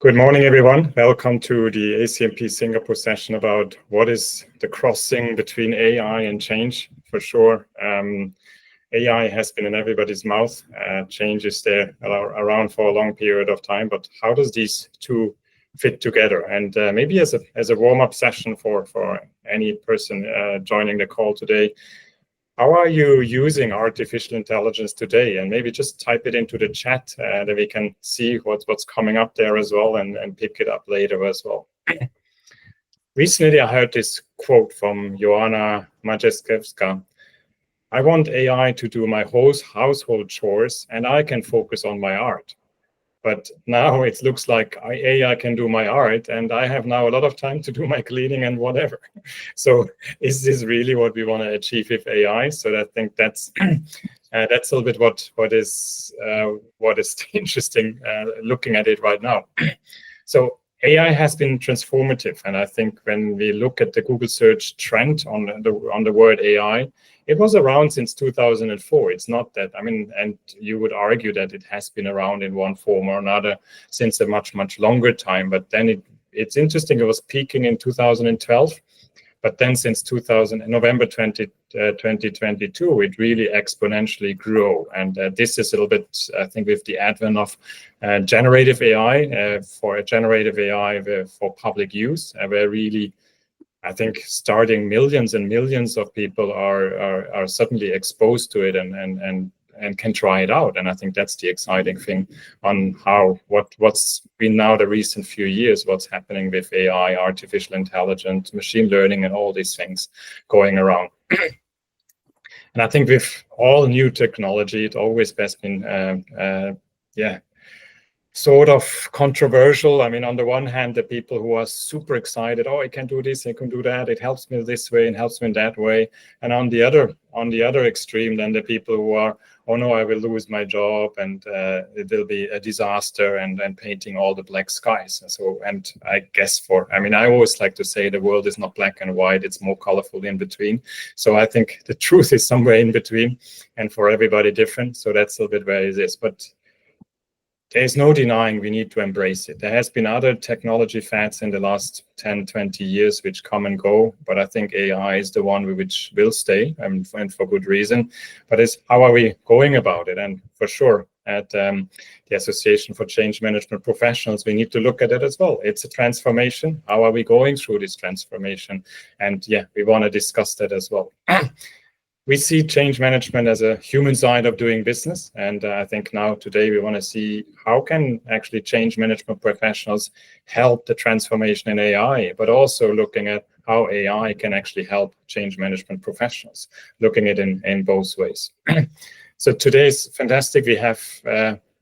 Good morning, everyone. Welcome to the ACMP Singapore session about what is the crossing between AI and change. For sure, AI has been in everybody's mouth. Change is there around for a long period of time, but how does these two fit together? And maybe as a warm-up session for any person joining the call today, how are you using artificial intelligence today? And maybe just type it into the chat that we can see what's coming up there as well and pick it up later as well. Recently, I heard this quote from Joanna Majewska. I want AI to do my whole household chores and I can focus on my art. But now it looks like AI can do my art and I have now a lot of time to do my cleaning and whatever. So is this really what we want to achieve with AI? So I think that's a little bit what is interesting looking at it right now. So AI has been transformative, and I think when we look at the Google search trend on the word AI, it was around since 2004. It's not that, and you would argue that it has been around in one form or another since a much longer time. But then it's interesting, it was peaking in 2012. But then since November 2022, it really exponentially grew. And this is a little bit, I think, with the advent of generative AI, for public use, where really, I think, starting millions and millions of people are suddenly exposed to it and can try it out. And I think that's the exciting thing on what's been now the recent few years, what's happening with AI, artificial intelligence, machine learning, and all these things going around. And I think with all new technology, it always has been, sort of controversial. On the one hand, the people who are super excited, oh, I can do this, I can do that, it helps me this way and helps me in that way. And on the other extreme, then the people who are, oh no, I will lose my job and it will be a disaster and painting all the black skies. And I guess I always like to say the world is not black and white, it's more colorful in between. So I think the truth is somewhere in between and for everybody different. So that's a little bit where it is. But there's no denying we need to embrace it. There has been other technology fads in the last 10, 20 years which come and go, but I think AI is the one which will stay, and for good reason. But it's how are we going about it? And for sure, at the Association for Change Management Professionals, we need to look at it as well. It's a transformation. How are we going through this transformation? And we want to discuss that as well. We see change management as a human side of doing business. And I think now today we want to see how can actually change management professionals help the transformation in AI, but also looking at how AI can actually help change management professionals, looking at it in both ways. So today's fantastic. We have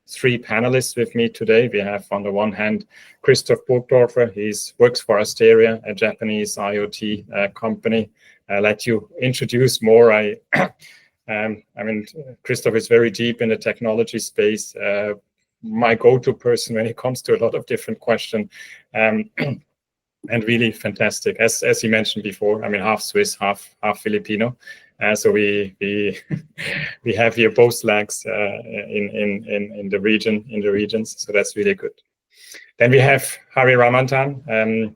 three panelists with me today. We have on the one hand, Christoph Burgdorfer. He works for Asteria, a Japanese IoT company. I'll let you introduce more. Christoph is very deep in the technology space, my go-to person when it comes to a lot of different questions, and really fantastic. As he mentioned before, half Swiss, half Filipino. So we have here both legs in the regions. So that's really good. Then we have Hari Ramanathan,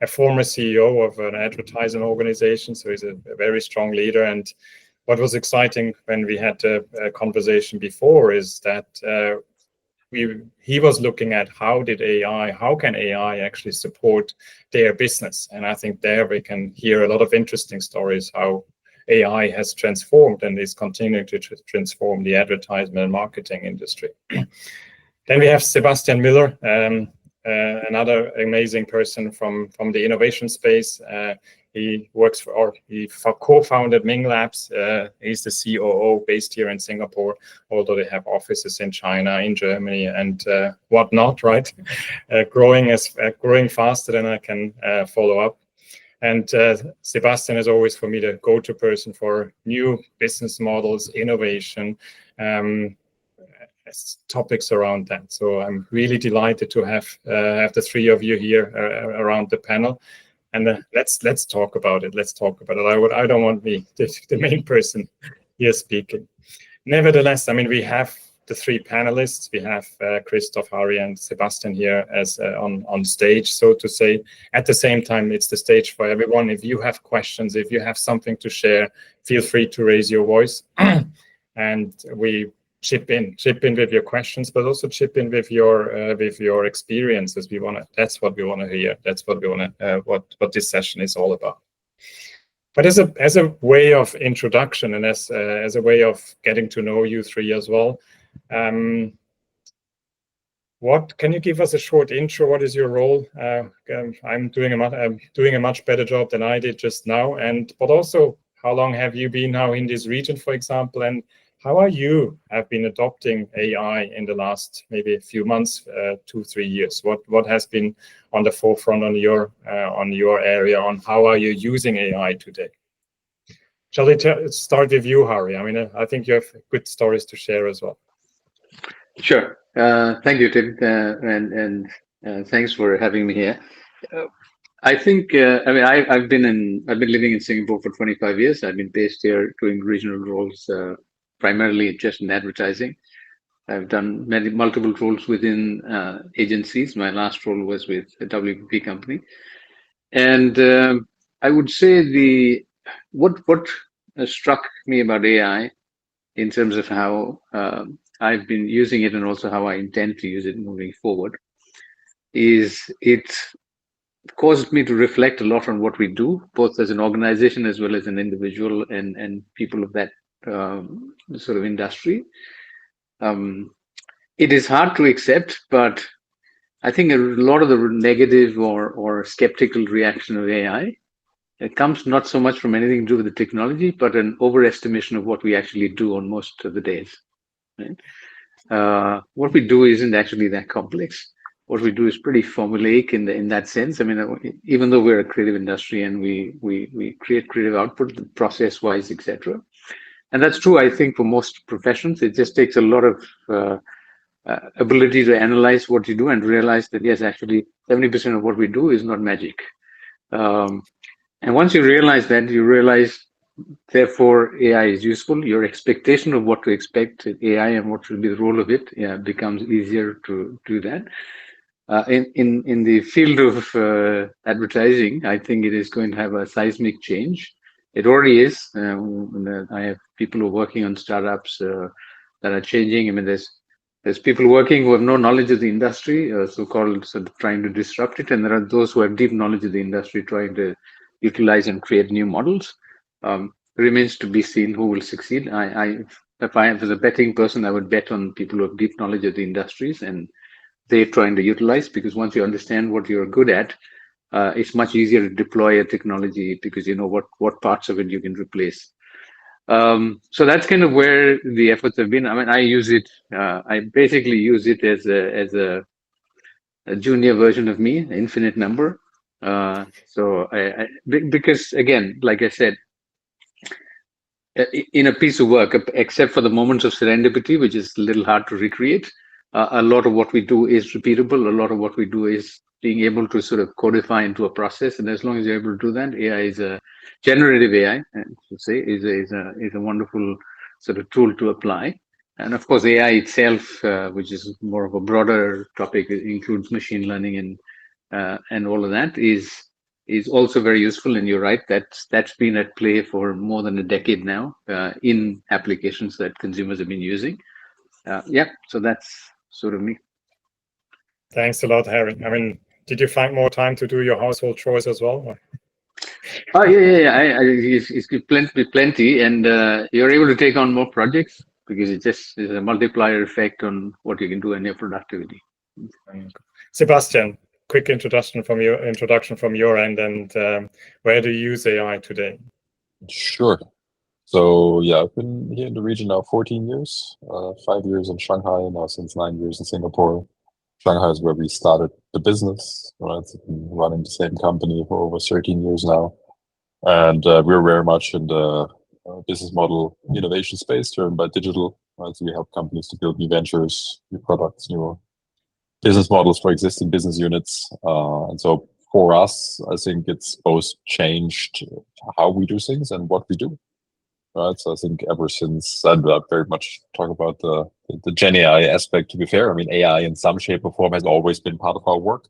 a former CEO of an advertising organization. So he's a very strong leader. And what was exciting when we had a conversation before is that he was looking at how can AI actually support their business? And I think there we can hear a lot of interesting stories how AI has transformed and is continuing to transform the advertisement and marketing industry. Then we have Sebastian Miller, another amazing person from the innovation space. He co-founded Ming Labs. He's the COO based here in Singapore, although they have offices in China, in Germany, and whatnot, right? Growing faster than I can follow up. And Sebastian is always, for me, the go-to person for new business models, innovation, topics around that. So I'm really delighted to have the three of you here around the panel. And let's talk about it. I don't want me, the main person here speaking. Nevertheless, we have the three panelists. We have Christoph, Harry, and Sebastian here as on stage, so to say. At the same time, it's the stage for everyone. If you have questions, if you have something to share, feel free to raise your voice, and we chip in with your questions, but also chip in with your experiences. That's what we want to hear. That's what we want to what this session is all about. But as a way of introduction and as a way of getting to know you three as well, what can you give us a short intro? What is your role? I'm doing a much better job than I did just now, but also how long have you been now in this region, for example, and how have been adopting AI in the last maybe a few months, 2-3 years? What has been on the forefront on your area? On how are you using AI today? Shall we start with you, Harry? I mean, I think you have good stories to share as well. Sure. Thank you, Tim, and thanks for having me here. I think I've been living in Singapore for 25 years. I've been based here doing regional roles, primarily just in advertising. I've done multiple roles within agencies. My last role was with a WPP company, and I would say what struck me about AI in terms of how I've been using it and also how I intend to use it moving forward is it caused me to reflect a lot on what we do, both as an organization as well as an individual and people of that sort of industry. It is hard to accept, but I think a lot of the negative or skeptical reaction of AI, it comes not so much from anything to do with the technology, but an overestimation of what we actually do on most of the days. Right? What we do isn't actually that complex. What we do is pretty formulaic in that sense. I mean, even though we're a creative industry and we create creative output, process-wise, etc. And that's true, I think, for most professions. It just takes a lot of ability to analyze what you do and realize that, yes, actually, 70% of what we do is not magic. And once you realize that, you realize, therefore, AI is useful. Your expectation of what to expect AI and what should be the role of it becomes easier to do that. In the field of advertising, I think it is going to have a seismic change. It already is. I have people who are working on startups that are changing. I mean, there's people working who have no knowledge of the industry, so-called sort of trying to disrupt it, and there are those who have deep knowledge of the industry trying to utilize and create new models. Remains to be seen who will succeed. If I was a betting person, I would bet on people who have deep knowledge of the industries and they're trying to utilize, because once you understand what you're good at, it's much easier to deploy a technology because you know what parts of it you can replace. So that's kind of where the efforts have been. I mean, I use it. I basically use it as a junior version of me, infinite number. So because again, like I said, in a piece of work, except for the moments of serendipity, which is a little hard to recreate, a lot of what we do is repeatable. A lot of what we do is being able to sort of codify into a process, and as long as you're able to do that, AI is a generative AI, I should say, is a wonderful sort of tool to apply. And of course, AI itself, which is more of a broader topic, it includes machine learning and all of that, is also very useful. And you're right, that's been at play for more than a decade now in applications that consumers have been using. So that's sort of me. Thanks a lot, Harry. I mean, did you find more time to do your household chores as well? Oh yeah. It's plenty, and you're able to take on more projects because it just is a multiplier effect on what you can do in your productivity. Sebastian, quick introduction from your end, and where do you use AI today? Sure. So yeah, I've been here in the region now 14 years, 5 years in Shanghai, now since 9 years in Singapore. Shanghai is where we started the business, right? Been running the same company for over 13 years now. And we're very much in the business model innovation space driven by digital, right? So we help companies to build new ventures, new products, new business models for existing business units. And so for us, I think it's both changed how we do things and what we do. right? So I think ever since, and I very much talk about the Gen AI aspect, to be fair. I mean, AI in some shape or form has always been part of our work.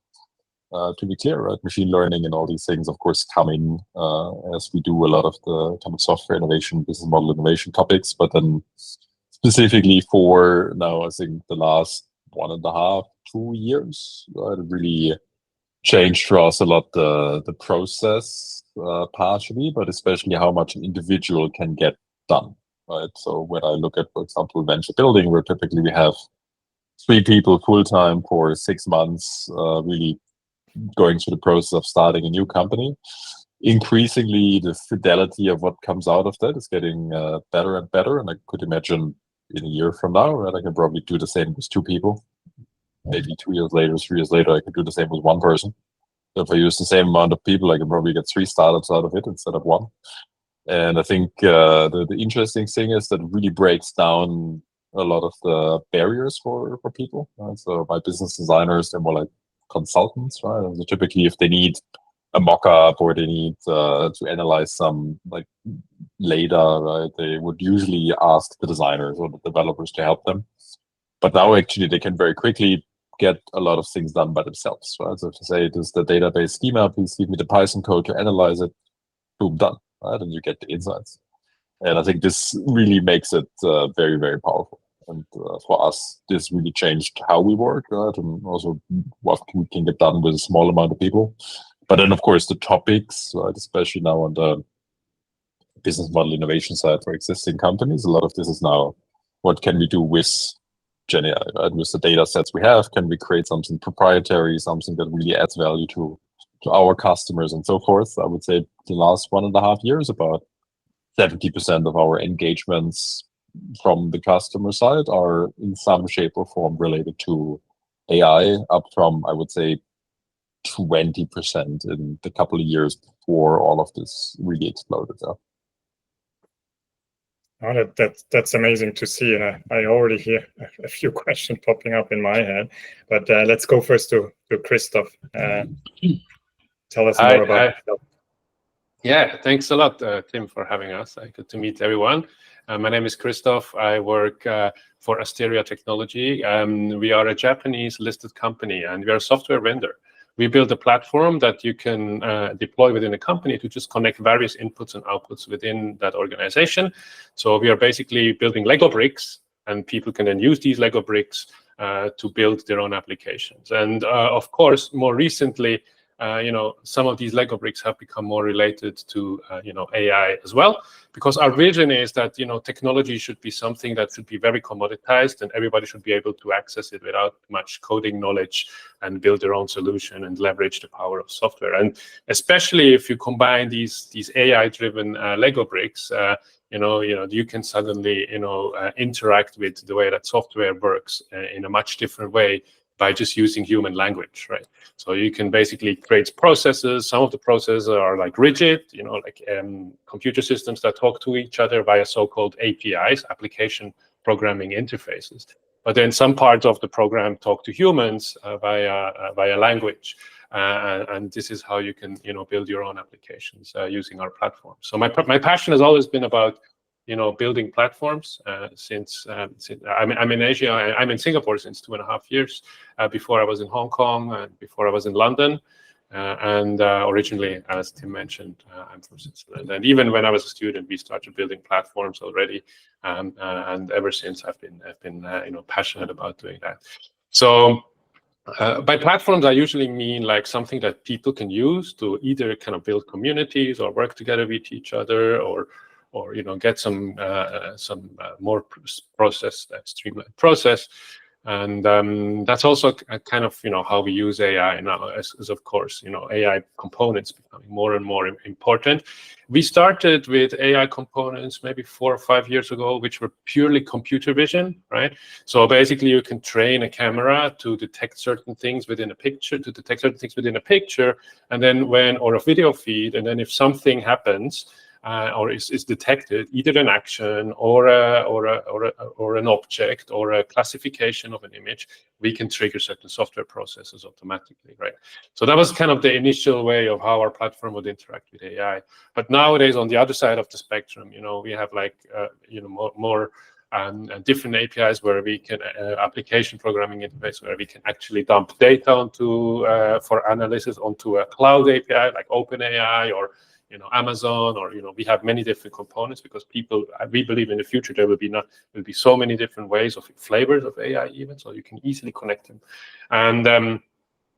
To be clear, right? Machine learning and all these things, of course, come in as we do a lot of the kind of software innovation, business model innovation topics. But then specifically for now, I think the last 1.5, 2 years, it really changed for us a lot the process partially, but especially how much an individual can get done, right? So when I look at, for example, venture building, where typically we have 3 people full time for 6 months, really going through the process of starting a new company. Increasingly, the fidelity of what comes out of that is getting better and better. And I could imagine in a year from now, right, I can probably do the same with 2 people. Maybe 2 years later, 3 years later, I could do the same with 1 person. So if I use the same amount of people, I can probably get 3 startups out of it instead of 1. And I think the interesting thing is that it really breaks down a lot of the barriers for people. Right? So my business designers, they're more like consultants, right? And so typically, if they need a mock-up or they need to analyze some like data, right, they would usually ask the designers or the developers to help them. But now actually they can very quickly get a lot of things done by themselves, right? So if you say, this is the database schema, please give me the Python code to analyze it, boom, done, right? And you get the insights. And I think this really makes it very, very powerful. And for us, this really changed how we work, right? And also what we can get done with a small amount of people. But then, of course, the topics, right, especially now on the business model innovation side for existing companies, a lot of this is now, what can we do with Gen AI, right? With the data sets we have, can we create something proprietary, something that really adds value to our customers and so forth? I would say the last 1.5 years, about 70% of our engagements from the customer side are in some shape or form related to AI, up from, I would say, 20% in the couple of years before all of this really exploded. Oh, that's amazing to see, and I already hear a few questions popping up in my head. But let's go first to Christoph. Tell us more about yourself. Yeah, thanks a lot, Tim, for having us. Good to meet everyone. My name is Christoph. I work for Asteria Technology. We are a Japanese listed company, and we are a software vendor. We build a platform that you can deploy within a company to just connect various inputs and outputs within that organization. So we are basically building Lego bricks, and people can then use these Lego bricks to build their own applications. And of course, more recently, some of these Lego bricks have become more related to, AI as well, because our vision is that, technology should be something that should be very commoditized and everybody should be able to access it without much coding knowledge and build their own solution and leverage the power of software. And especially if you combine these AI-driven Lego bricks, you can suddenly, interact with the way that software works in a much different way by just using human language, right? So you can basically create processes. Some of the processes are like rigid, computer systems that talk to each other via so-called APIs, application programming interfaces. But then some parts of the program talk to humans via language. And this is how you can, build your own applications using our platform. So my passion has always been about building platforms since I'm in Asia. I'm in Singapore since 2.5 years. Before I was in Hong Kong and before I was in London. And originally, as Tim mentioned, I'm from Switzerland. And even when I was a student, we started building platforms already. And ever since, I've been passionate about doing that. So by platforms, I usually mean like something that people can use to either kind of build communities or work together with each other, or get some more streamlined process. And that's also kind of how we use AI now, as of course AI components becoming more and more important. We started with AI components maybe 4 or 5 years ago, which were purely computer vision, right? So basically, you can train a camera to detect certain things within a picture, and then or a video feed, and then if something happens, or is detected, either an action or an object or a classification of an image, we can trigger certain software processes automatically, right? So that was kind of the initial way of how our platform would interact with AI. But nowadays, on the other side of the spectrum, we have like more different APIs where we can application programming interface where we can actually dump data onto for analysis onto a cloud API like OpenAI or Amazon, or we have many different components, because we believe in the future there will be so many different ways of flavors of AI, even, so you can easily connect them.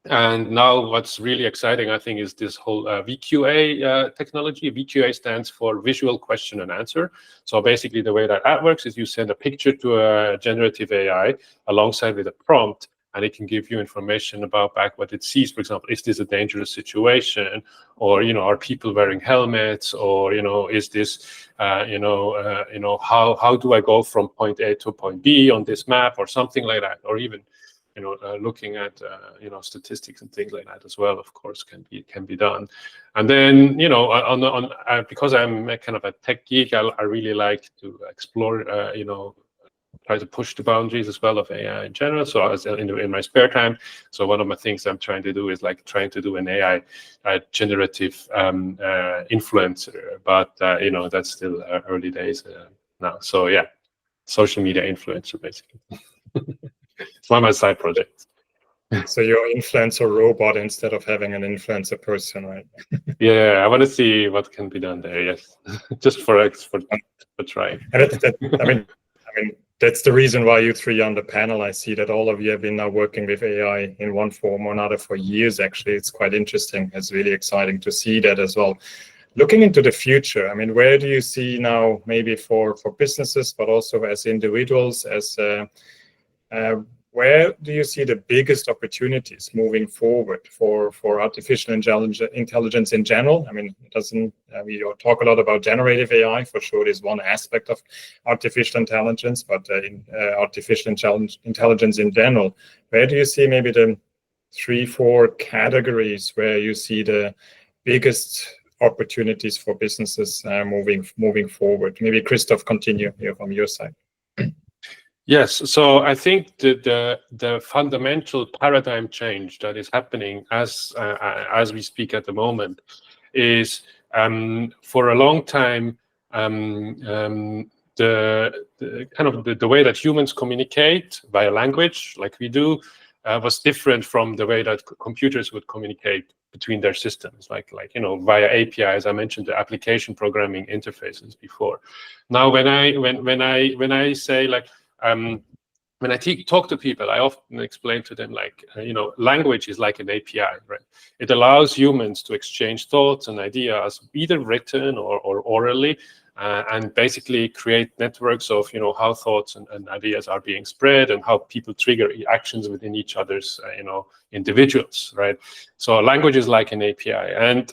And now what's really exciting, I think, is this whole VQA technology. VQA stands for Visual Question and Answer. So basically the way that works is you send a picture to a generative AI alongside with a prompt, and it can give you information about back what it sees. For example, is this a dangerous situation? Or, are people wearing helmets? Or, is this, how do I go from point A to point B on this map, or something like that? Or even, looking at statistics and things like that as well, of course, can be done. And then because I'm kind of a tech geek, I really like to explore try to push the boundaries as well of AI in general. So in my spare time, so one of my things I'm trying to do is like trying to do an AI generative influencer, but that's still early days now. So yeah, social media influencer basically. It's one of my side projects. So you're influencer robot instead of having an influencer person, right? Yeah, I want to see what can be done there. Yes, just for trying. I mean, that's the reason why you three on the panel. I see that all of you have been now working with AI in one form or another for years. Actually, it's quite interesting. It's really exciting to see that as well. Looking into the future, I mean, where do you see now, maybe for businesses, but also as individuals, where do you see the biggest opportunities moving forward for artificial intelligence in general? I mean, we talk a lot about generative AI, for sure it is one aspect of artificial intelligence, but in artificial intelligence in general, where do you see maybe the 3-4 categories where you see the biggest opportunities for businesses moving forward? Maybe Christoph, continue here from your side. Yes, so I think the fundamental paradigm change that is happening as we speak at the moment is for a long time the way that humans communicate via language, like we do, was different from the way that computers would communicate between their systems, like via APIs. I mentioned the application programming interfaces before. Now, when I say like when I talk to people, I often explain to them like, language is like an API, right? It allows humans to exchange thoughts and ideas, either written or orally, and basically create networks of, how thoughts and ideas are being spread and how people trigger actions within each other's, individuals, right? So language is like an API, and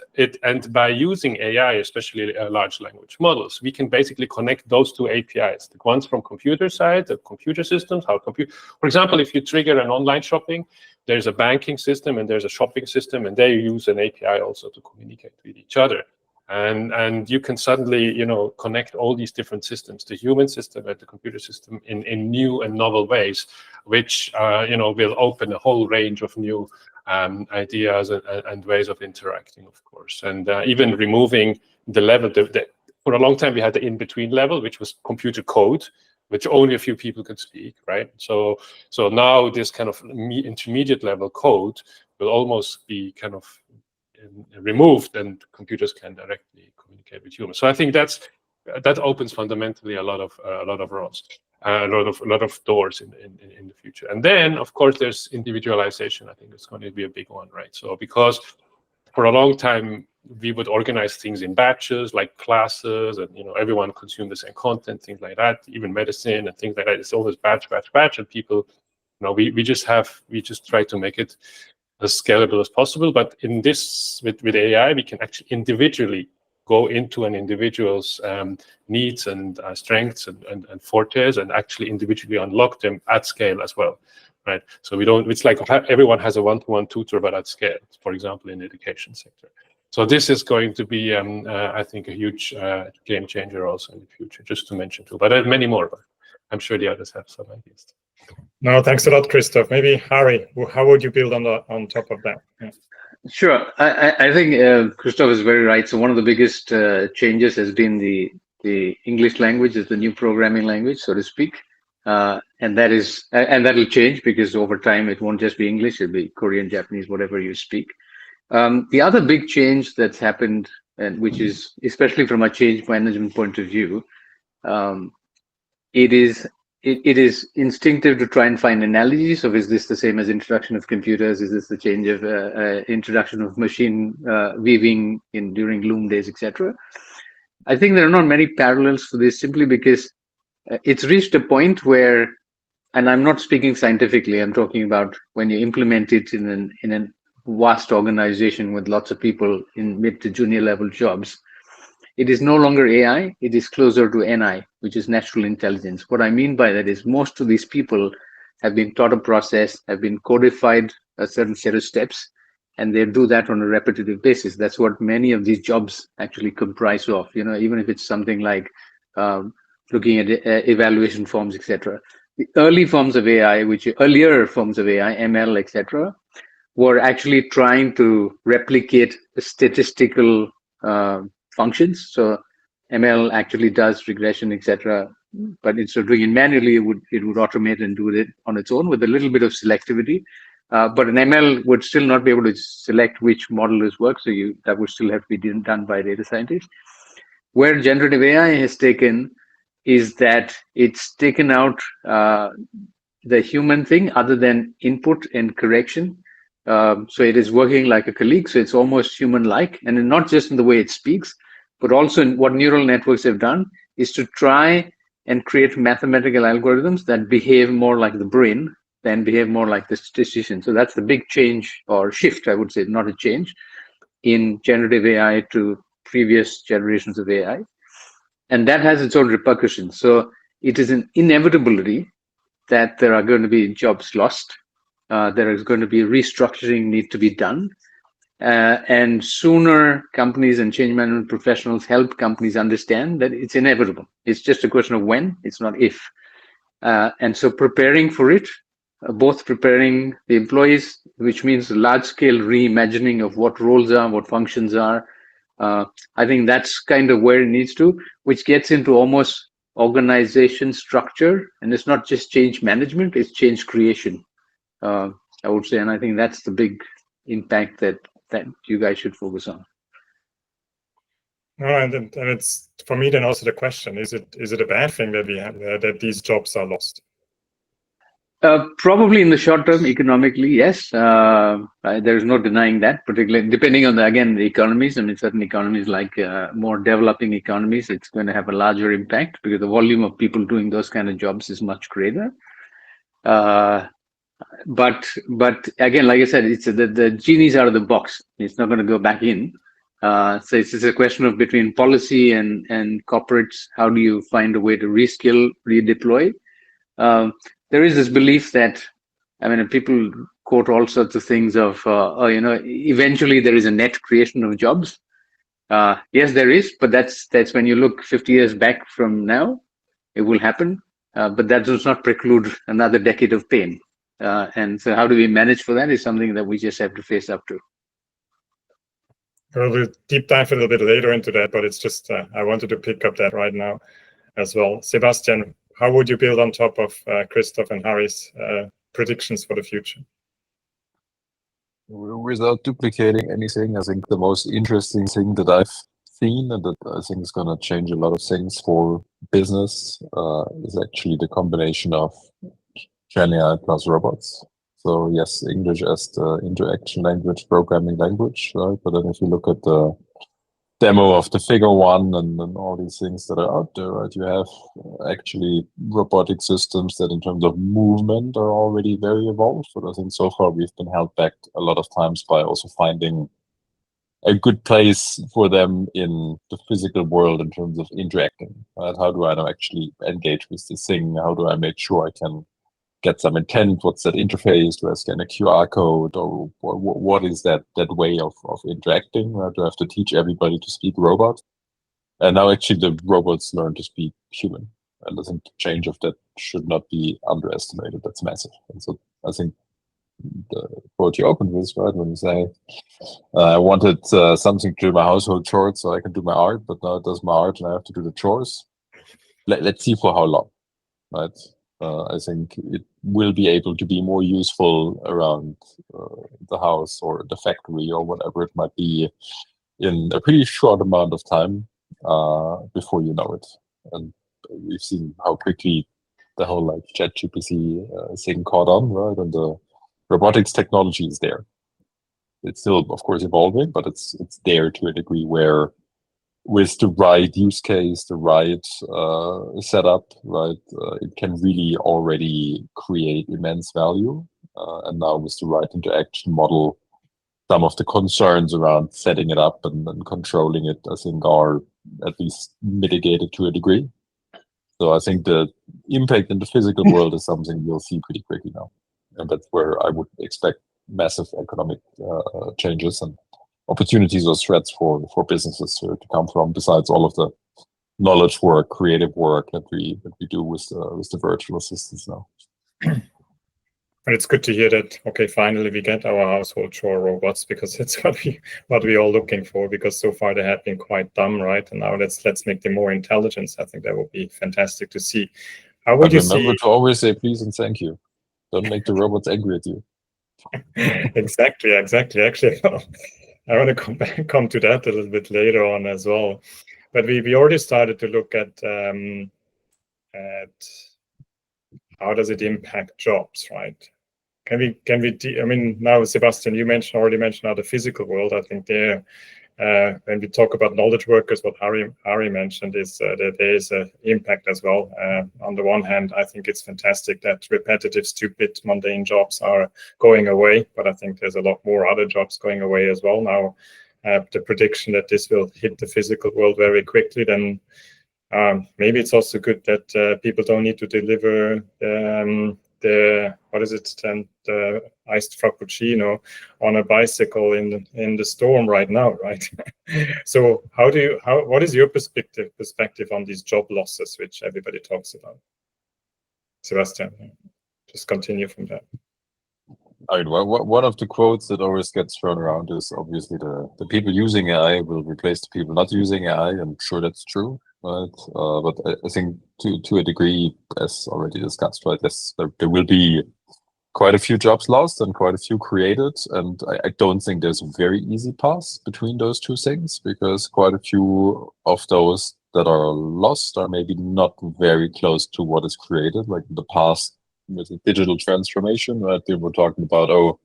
by using AI, especially large language models, we can basically connect those two APIs. The ones from computer side, the computer systems, for example, if you trigger an online shopping, there's a banking system and there's a shopping system, and they use an API also to communicate with each other. And you can suddenly, connect all these different systems, the human system and the computer system, in new and novel ways, which will open a whole range of new ideas and ways of interacting, of course. And even removing the level. For a long time, we had the in-between level, which was computer code, which only a few people could speak, right? So now this kind of intermediate level code will almost be kind of removed, and computers can directly communicate with humans. So I think that opens fundamentally a lot of roads, a lot of doors in the future. And then, of course, there's individualization. I think it's going to be a big one, right? So because for a long time we would organize things in batches, like classes, and everyone consumed the same content, things like that. Even medicine and things like that, it's always batch, and people, we just try to make it as scalable as possible. But in this, with AI, we can actually individually go into an individual's needs and strengths and fortes, and actually individually unlock them at scale as well, right? So it's like everyone has a one-to-one tutor, but at scale, for example, in the education sector. So this is going to be, I think, a huge game changer also in the future, just to mention two. But there are many more, but I'm sure the others have some ideas. No, thanks a lot, Christoph. Maybe Harry, how would you build on top of that? Yeah. Sure. I think Christoph is very right. So one of the biggest changes has been the English language is the new programming language, so to speak. And that'll change because over time it won't just be English, it'll be Korean, Japanese, whatever you speak. The other big change that's happened, and which is especially from a change management point of view, it is instinctive to try and find analogies of, is this the same as introduction of computers? Is this the change of introduction of machine weaving during loom days, etc.? I think there are not many parallels to this simply because it's reached a point where, and I'm not speaking scientifically, I'm talking about when you implement it in a vast organization with lots of people in mid to junior level jobs, it is no longer AI, it is closer to NI, which is natural intelligence. What I mean by that is most of these people have been taught a process, have been codified a certain set of steps, and they do that on a repetitive basis. That's what many of these jobs actually comprise of, even if it's something like looking at evaluation forms, etc. The earlier forms of AI, ML, etc., were actually trying to replicate statistical functions. So ML actually does regression, etc. But instead of doing it manually, it would automate and do it on its own with a little bit of selectivity. But an ML would still not be able to select which model is work. So that would still have to be done by data scientists. Where generative AI has taken is that it's taken out the human thing other than input and correction. So it is working like a colleague. So it's almost human-like, and not just in the way it speaks, but also in what neural networks have done is to try and create mathematical algorithms that behave more like the brain than behave more like the statistician. So that's the big change or shift, I would say, not a change, in generative AI to previous generations of AI. And that has its own repercussions. So it is an inevitability that there are going to be jobs lost. There is going to be restructuring need to be done. And sooner companies and change management professionals help companies understand that it's inevitable. It's just a question of when, it's not if. And so preparing for it, both preparing the employees, which means large-scale reimagining of what roles are, what functions are. I think that's kind of where it needs to, which gets into almost organization structure. And it's not just change management, it's change creation, I would say. And I think that's the big impact that you guys should focus on. No, and it's, for me, then also the question, is it a bad thing that we have that these jobs are lost? Probably in the short term, economically, yes. There's no denying that, particularly depending on the economies. I mean, certain economies like more developing economies, it's going to have a larger impact because the volume of people doing those kind of jobs is much greater. But again, like I said, it's the genie's out of the box. It's not going to go back in. So it's just a question of between policy and corporates. How do you find a way to reskill, redeploy? There is this belief that, I mean, people quote all sorts of things of, eventually there is a net creation of jobs. Yes, there is, but that's when you look 50 years back from now, it will happen. But that does not preclude another decade of pain. And so how do we manage for that is something that we just have to face up to. We'll deep dive a little bit later into that, but it's just, I wanted to pick up that right now as well. Sebastian, how would you build on top of Christoph and Harry's predictions for the future? Without duplicating anything, I think the most interesting thing that I've seen and that I think is going to change a lot of things for business is actually the combination of Gen AI plus robots. So yes, English as the interaction language, programming language, right? But then if you look at the demo of the figure one and all these things that are out there, right? You have actually robotic systems that in terms of movement are already very evolved. But I think so far we've been held back a lot of times by also finding a good place for them in the physical world in terms of interacting, right? How do I now actually engage with this thing? How do I make sure I can get some intent. What's that interface? Do I scan a QR code, or what is that way of interacting? Do I have to teach everybody to speak robot? And now actually the robots learn to speak human. And I think the change of that should not be underestimated. That's massive. And so I think the quote you opened with, right, when you say, I wanted something to do my household chores so I can do my art, but now it does my art and I have to do the chores. Let's see for how long, right? I think it will be able to be more useful around the house or the factory or whatever it might be in a pretty short amount of time before you know it. And we've seen how quickly the whole like ChatGPT thing caught on, right? And the robotics technology is there. It's still, of course, evolving, but it's there to a degree where, with the right use case, the right setup, right, it can really already create immense value. And now with the right interaction model, some of the concerns around setting it up and controlling it, I think, are at least mitigated to a degree. So I think the impact in the physical world is something we'll see pretty quickly now. And that's where I would expect massive economic changes and opportunities or threats for businesses to come from, besides all of the knowledge work, creative work that we do with the virtual assistants now. And it's good to hear that, okay, finally we get our household chore robots, because it's what we all looking for, because so far they have been quite dumb, right? And now let's make them more intelligent. I think that would be fantastic to see. How would you remember to always say please and thank you. Don't make the robots angry at you. Exactly. Actually, I want to come to that a little bit later on as well. But we already started to look at how does it impact jobs, right? Can we? I mean, now Sebastian, you already mentioned now the physical world. I think there, when we talk about knowledge workers, what Harry mentioned is that there is an impact as well. On the one hand, I think it's fantastic that repetitive, stupid, mundane jobs are going away, but I think there's a lot more other jobs going away as well now. The prediction that this will hit the physical world very quickly, then maybe it's also good that people don't need to deliver the iced frappuccino on a bicycle in the storm right now, right? So what is your perspective on these job losses which everybody talks about? Sebastian, just continue from that. I mean, one of the quotes that always gets thrown around is obviously the people using AI will replace the people not using AI. I'm sure that's true, right? But I think to a degree, as already discussed, right, there will be quite a few jobs lost and quite a few created. And I don't think there's a very easy path between those two things, because quite a few of those that are lost are maybe not very close to what is created. Like in the past, with the digital transformation, right? People were talking about,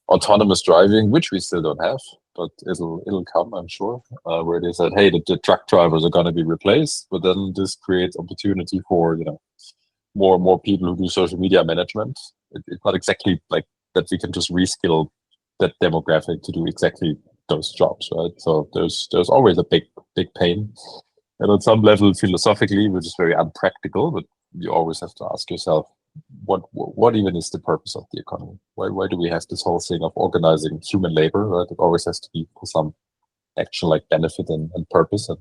autonomous driving, which we still don't have, but it'll come, I'm sure, where they said, hey, the truck drivers are going to be replaced, but then this creates opportunity for, more people who do social media management. It's not exactly like that we can just reskill that demographic to do exactly those jobs, right? So there's always a big pain. And on some level, philosophically, which is very unpractical, but you always have to ask yourself, what even is the purpose of the economy? Why do we have this whole thing of organizing human labor, right? It always has to be for some actual like benefit and purpose. And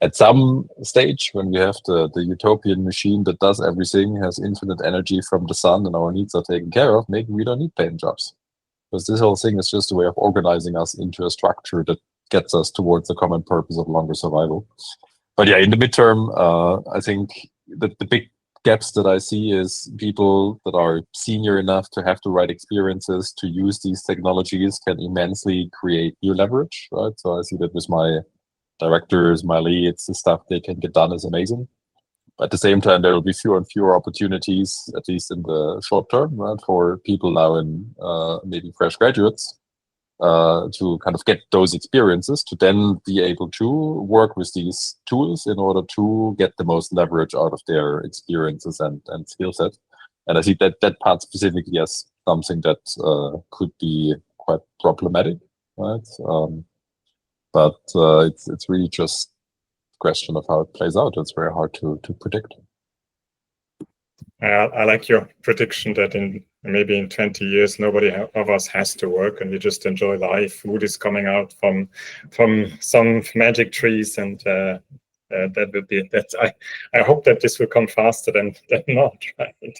at some stage, when we have the utopian machine that does everything, has infinite energy from the sun, and our needs are taken care of, maybe we don't need paying jobs. Because this whole thing is just a way of organizing us into a structure that gets us towards the common purpose of longer survival. But yeah, in the midterm, I think that the big gaps that I see is people that are senior enough to have the right experiences to use these technologies can immensely create new leverage, right? So I see that with my directors, my leads, the stuff they can get done is amazing. But at the same time, there will be fewer and fewer opportunities, at least in the short term, right, for people now in maybe fresh graduates to kind of get those experiences to then be able to work with these tools in order to get the most leverage out of their experiences and skill set. And I see that part specifically as something that could be quite problematic, right? But it's really just a question of how it plays out. It's very hard to predict. I like your prediction that maybe in 20 years nobody of us has to work and we just enjoy life. Food is coming out from some magic trees, and that would be that. I hope that this will come faster than not, right?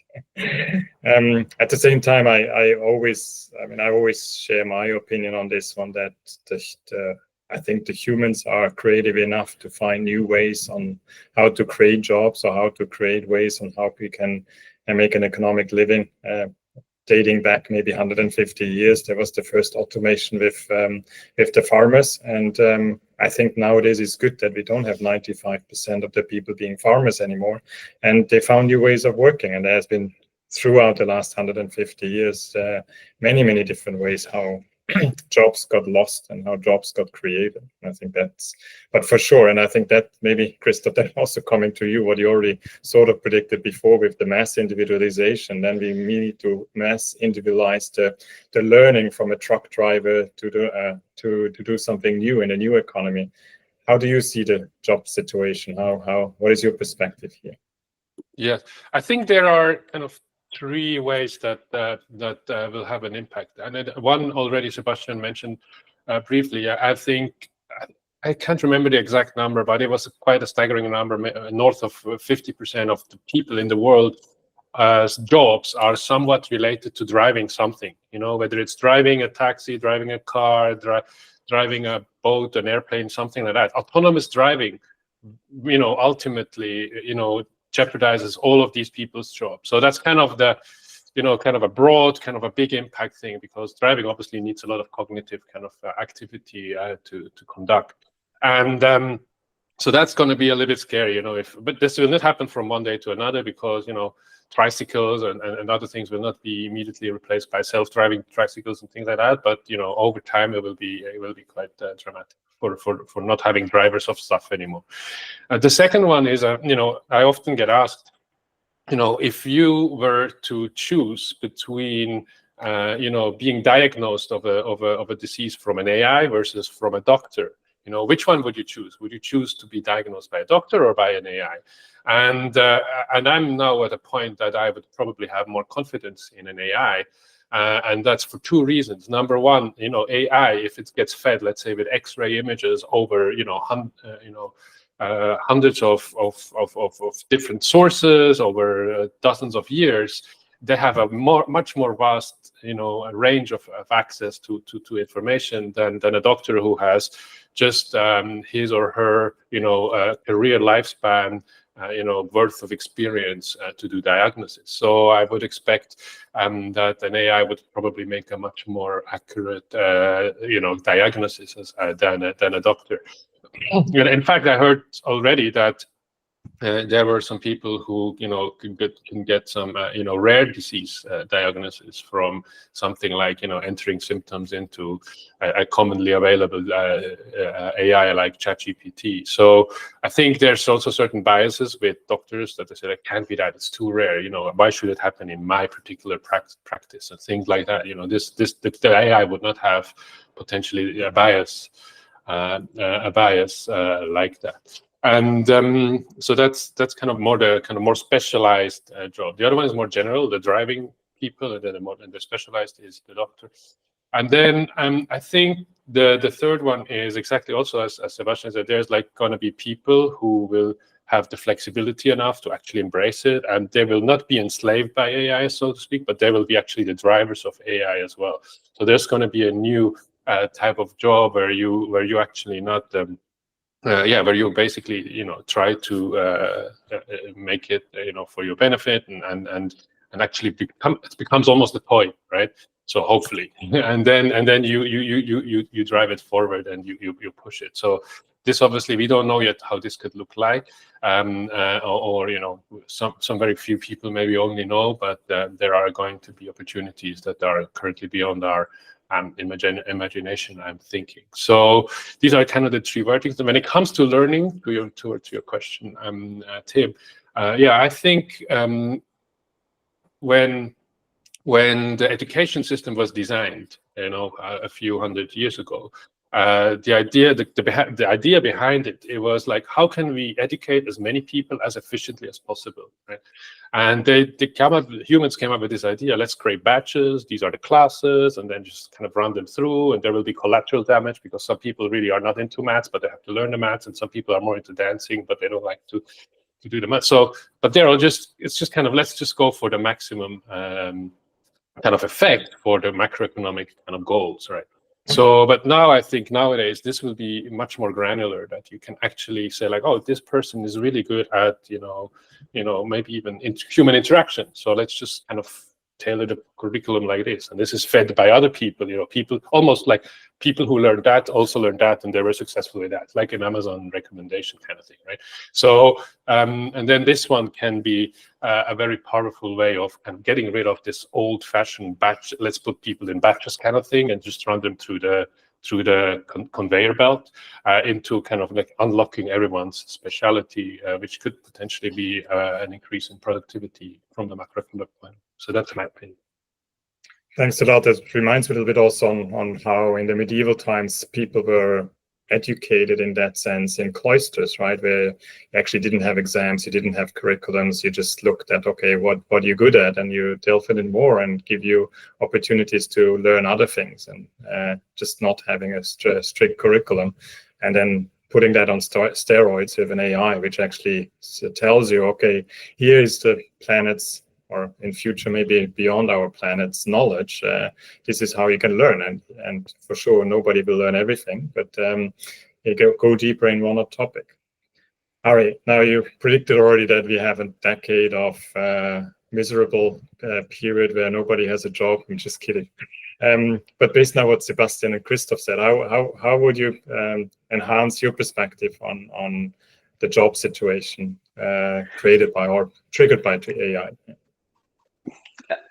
At the same time, I always share my opinion on this one, that I think the humans are creative enough to find new ways on how to create jobs, or how to create ways on how we can make an economic living. Dating back maybe 150 years, there was the first automation with the farmers, and I think nowadays it's good that we don't have 95% of the people being farmers anymore, and they found new ways of working. And there has been throughout the last 150 years many different ways how jobs got lost and how jobs got created. I think that's, but for sure, and I think that maybe, Christoph, that also coming to you, what you already sort of predicted before with the mass individualization, then we need to mass individualize the learning from a truck driver to do something new in a new economy. How do you see the job situation? What is your perspective here? Yes, I think there are kind of three ways that will have an impact. And one already Sebastian mentioned briefly. I think, I can't remember the exact number, but it was quite a staggering number. North of 50% of the people in the world jobs are somewhat related to driving something, whether it's driving a taxi, driving a car, driving a boat, an airplane, something like that. Autonomous driving, ultimately, jeopardizes all of these people's jobs. So that's kind of the, kind of a broad, kind of a big impact thing, because driving obviously needs a lot of cognitive kind of activity to conduct. And so that's going to be a little bit scary, but this will not happen from one day to another, because, tricycles and other things will not be immediately replaced by self-driving tricycles and things like that. But, over time it will be quite dramatic for not having drivers of stuff anymore. The second one is, I often get asked, if you were to choose between, being diagnosed of a disease from an AI versus from a doctor, which one would you choose? Would you choose to be diagnosed by a doctor or by an AI? And I'm now at a point that I would probably have more confidence in an AI. And that's for two reasons. Number one, AI, if it gets fed, let's say, with X-ray images over, hundreds of different sources over dozens of years, they have a much more vast, range of access to information than a doctor who has just his or her, career lifespan, worth of experience to do diagnosis. So I would expect that an AI would probably make a much more accurate, diagnosis than a doctor. In fact, I heard already that there were some people who, can get some, rare disease diagnosis from something like, entering symptoms into a commonly available AI like ChatGPT. So I think there's also certain biases with doctors that they say, it can't be that, it's too rare. Why should it happen in my particular practice and things like that? The AI would not have potentially a bias like that. And so that's kind of more the more specialized job. The other one is more general, the driving people, and then the specialized is the doctor. And then I think the third one is exactly also as Sebastian said, there's going to be people who will have the flexibility enough to actually embrace it, and they will not be enslaved by AI, so to speak, but they will be actually the drivers of AI as well. So there's going to be a new type of job where you actually not where you basically try to make it for your benefit and actually it becomes almost a toy, right? So hopefully, and then you drive it forward and you push it. So this obviously we don't know yet how this could look like, or some very few people maybe only know, but there are going to be opportunities that are currently beyond our imagination, I'm thinking. So these are kind of the three verticals. And when it comes to learning, towards your question, Tim, I think when the education system was designed, a few hundred years ago, the idea behind it was like, how can we educate as many people as efficiently as possible, right? And humans came up with this idea: let's create batches. These are the classes, and then just kind of run them through. And there will be collateral damage because some people really are not into maths, but they have to learn the maths, and some people are more into dancing, but they don't like to do the math. So, but it's just kind of, let's just go for the maximum kind of effect for the macroeconomic kind of goals, right? So, but now I think nowadays this will be much more granular, that you can actually say like, oh, this person is really good at, maybe even human interaction. So let's just kind of tailor the curriculum like this. And this is fed by other people, people almost like people who learned that also learned that, and they were successful with that, like an Amazon recommendation kind of thing, right? So, and then this one can be a very powerful way of kind of getting rid of this old-fashioned batch, let's put people in batches kind of thing, and just run them through the conveyor belt into kind of like unlocking everyone's specialty, which could potentially be an increase in productivity from the macroeconomic point. So that's my opinion. Thanks a lot. That reminds me a little bit also on how in the medieval times people were educated in that sense in cloisters, right? Where you actually didn't have exams, you didn't have curriculums, you just looked at, okay, what are you good at? And you delve in more and give you opportunities to learn other things, and just not having a strict curriculum. And then putting that on steroids with an AI, which actually tells you, okay, here is the planet's, or in future maybe beyond our planet's knowledge. This is how you can learn, and for sure nobody will learn everything, but you go deeper in one topic. Ari, now you predicted already that we have a decade of miserable period where nobody has a job. I'm just kidding. But based on what Sebastian and Christoph said, how would you enhance your perspective on the job situation created by or triggered by AI?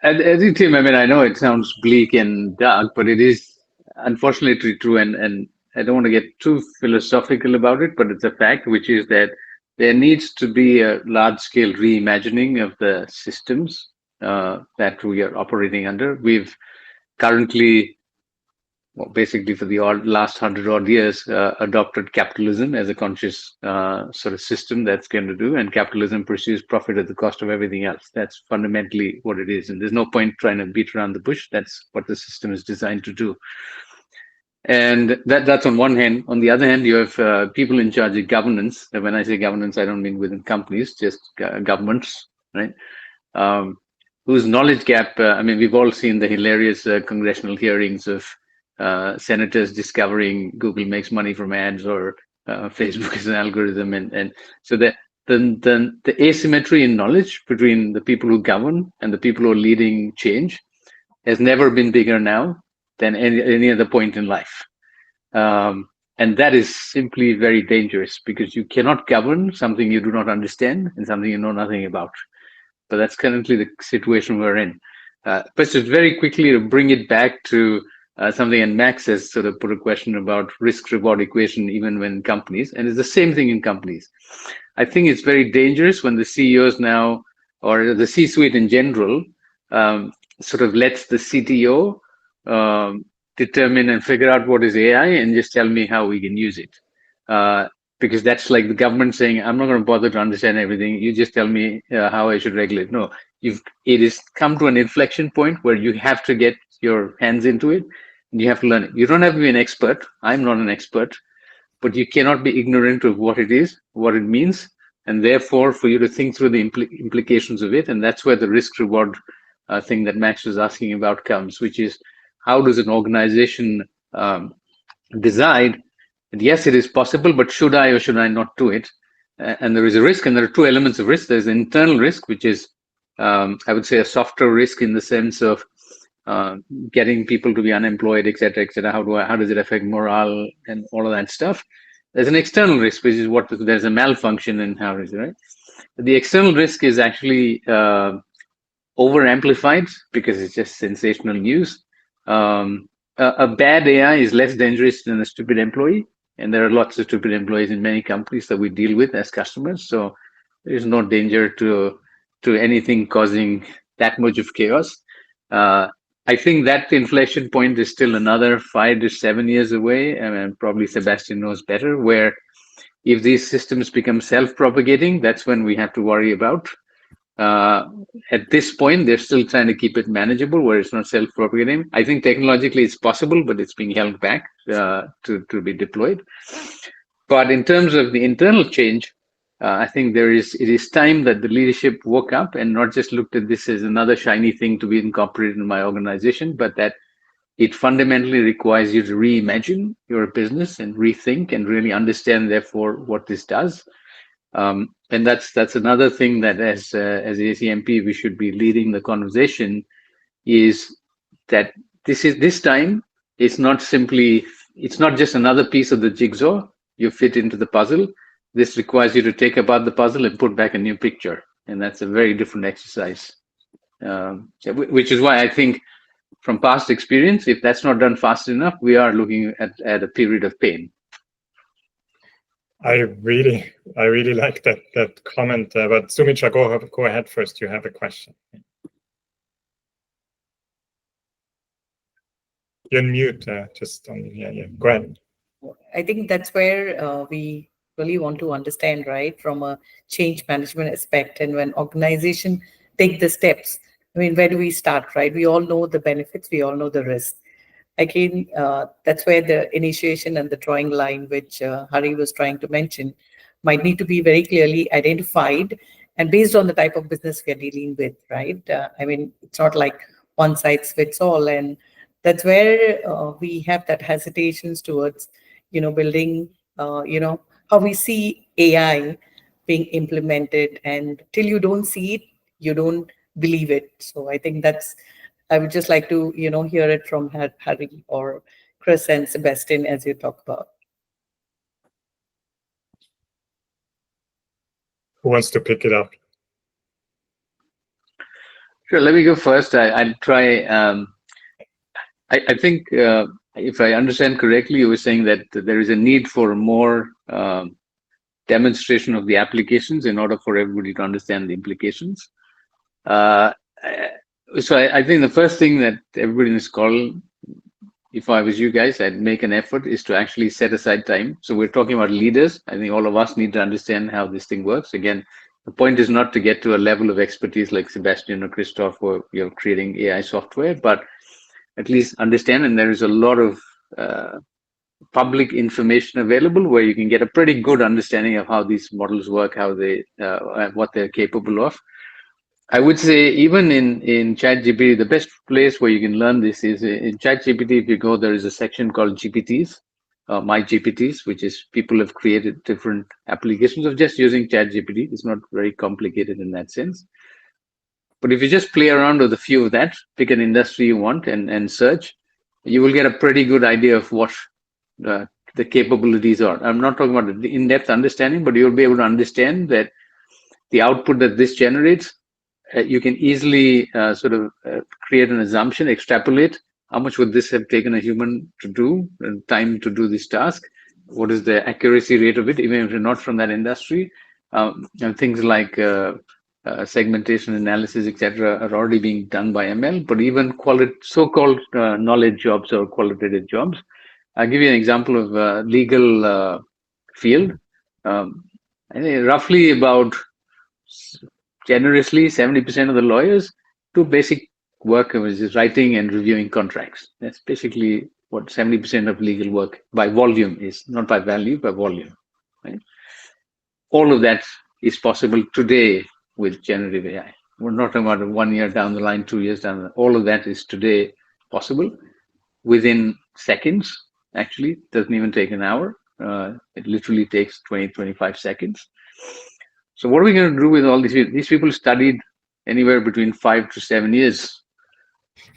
I think, Tim, I know it sounds bleak and dark, but it is unfortunately true. And I don't want to get too philosophical about it, but it's a fact, which is that there needs to be a large-scale reimagining of the systems that we are operating under. We've currently, basically for the last 100-odd years, adopted capitalism as a conscious sort of system that's going to do, and capitalism pursues profit at the cost of everything else. That's fundamentally what it is, and there's no point trying to beat around the bush. That's what the system is designed to do. And that's on one hand. On the other hand, you have people in charge of governance. And when I say governance, I don't mean within companies, just governments, right? Whose knowledge gap, we've all seen the hilarious congressional hearings of senators discovering Google makes money from ads, or Facebook is an algorithm, and so the asymmetry in knowledge between the people who govern and the people who are leading change has never been bigger now than any other point in life, and that is simply very dangerous, because you cannot govern something you do not understand and something you know nothing about. But that's currently the situation we're in. But just very quickly to bring it back to something, and Max has sort of put a question about risk-reward equation even when companies, and it's the same thing in companies. I think it's very dangerous when the CEOs now, or the C-suite in general, sort of lets the CTO determine and figure out what is AI and just tell me how we can use it. Because that's like the government saying, I'm not going to bother to understand everything. You just tell me how I should regulate. No, it has come to an inflection point where you have to get your hands into it, and you have to learn it. You don't have to be an expert. I'm not an expert, but you cannot be ignorant of what it is, what it means, and therefore for you to think through the implications of it. And that's where the risk-reward thing that Max was asking about comes, which is, how does an organization decide that yes, it is possible, but should I or should I not do it? And there is a risk, and there are two elements of risk. There's internal risk, which is, I would say, a softer risk in the sense of getting people to be unemployed, et cetera, et cetera. How does it affect morale and all of that stuff? There's an external risk, which is there's a malfunction in how it is, right? The external risk is actually over amplified because it's just sensational news. A bad AI is less dangerous than a stupid employee, and there are lots of stupid employees in many companies that we deal with as customers. So there is no danger to anything causing that much of chaos. I think that inflection point is still another 5 to 7 years away, and probably Sebastian knows better, where if these systems become self-propagating, that's when we have to worry about. At this point, they're still trying to keep it manageable where it's not self-propagating. I think technologically it's possible, but it's being held back to be deployed. But in terms of the internal change, I think it is time that the leadership woke up and not just looked at this as another shiny thing to be incorporated in my organization, but that it fundamentally requires you to reimagine your business and rethink and really understand, therefore, what this does. And that's another thing that as ACMP we should be leading the conversation, is that this time it's not just another piece of the jigsaw you fit into the puzzle. This requires you to take apart the puzzle and put back a new picture, and that's a very different exercise. Which is why I think, from past experience, if that's not done fast enough, we are looking at a period of pain. I really like that comment. But Sumitra, go ahead first. You have a question. You're on mute. Just on yeah. Go ahead. I think that's where we really want to understand, right, from a change management aspect, and when organization take the steps. I mean, where do we start, right? We all know the benefits. We all know the risks. Again, that's where the initiation and the drawing line, which Hari was trying to mention, might need to be very clearly identified and based on the type of business we're dealing with, right? I mean, it's not like one size fits all. And that's where we have that hesitations towards, building, how we see AI being implemented. And till you don't see it, you don't believe it. So I think I would just like to, hear it from Hari or Chris and Sebastian as you talk about. Who wants to pick it up? Sure, let me go first. I'll try. I think if I understand correctly, you were saying that there is a need for more demonstration of the applications in order for everybody to understand the implications. So I think the first thing that everybody in this call, if I was you guys, I'd make an effort is to actually set aside time. So we're talking about leaders. I think all of us need to understand how this thing works. Again, the point is not to get to a level of expertise like Sebastian or Christoph, or creating AI software, but at least understand. And there is a lot of public information available where you can get a pretty good understanding of how these models work, how they, what they're capable of. I would say even in ChatGPT, the best place where you can learn this is in ChatGPT. If you go, there is a section called GPTs, My GPTs, which is people have created different applications of just using ChatGPT. It's not very complicated in that sense. But if you just play around with a few of that, pick an industry you want and search, you will get a pretty good idea of what the capabilities are. I'm not talking about the in-depth understanding, but you'll be able to understand that the output that this generates, you can easily create an assumption, extrapolate how much would this have taken a human to do, and time to do this task. What is the accuracy rate of it, even if you're not from that industry? And things like segmentation analysis, etc., are already being done by ML. But even so-called knowledge jobs or qualitative jobs. I'll give you an example of a legal field. I think roughly about generously 70% of the lawyers do basic work, which is writing and reviewing contracts. That's basically what 70% of legal work by volume is, not by value, by volume. Right? All of that is possible today with generative AI. We're not talking about 1 year down the line, 2 years down the line. All of that is today possible within seconds. Actually, it doesn't even take an hour. It literally takes 20-25 seconds. So what are we going to do with all these people? These people studied anywhere between 5 to 7 years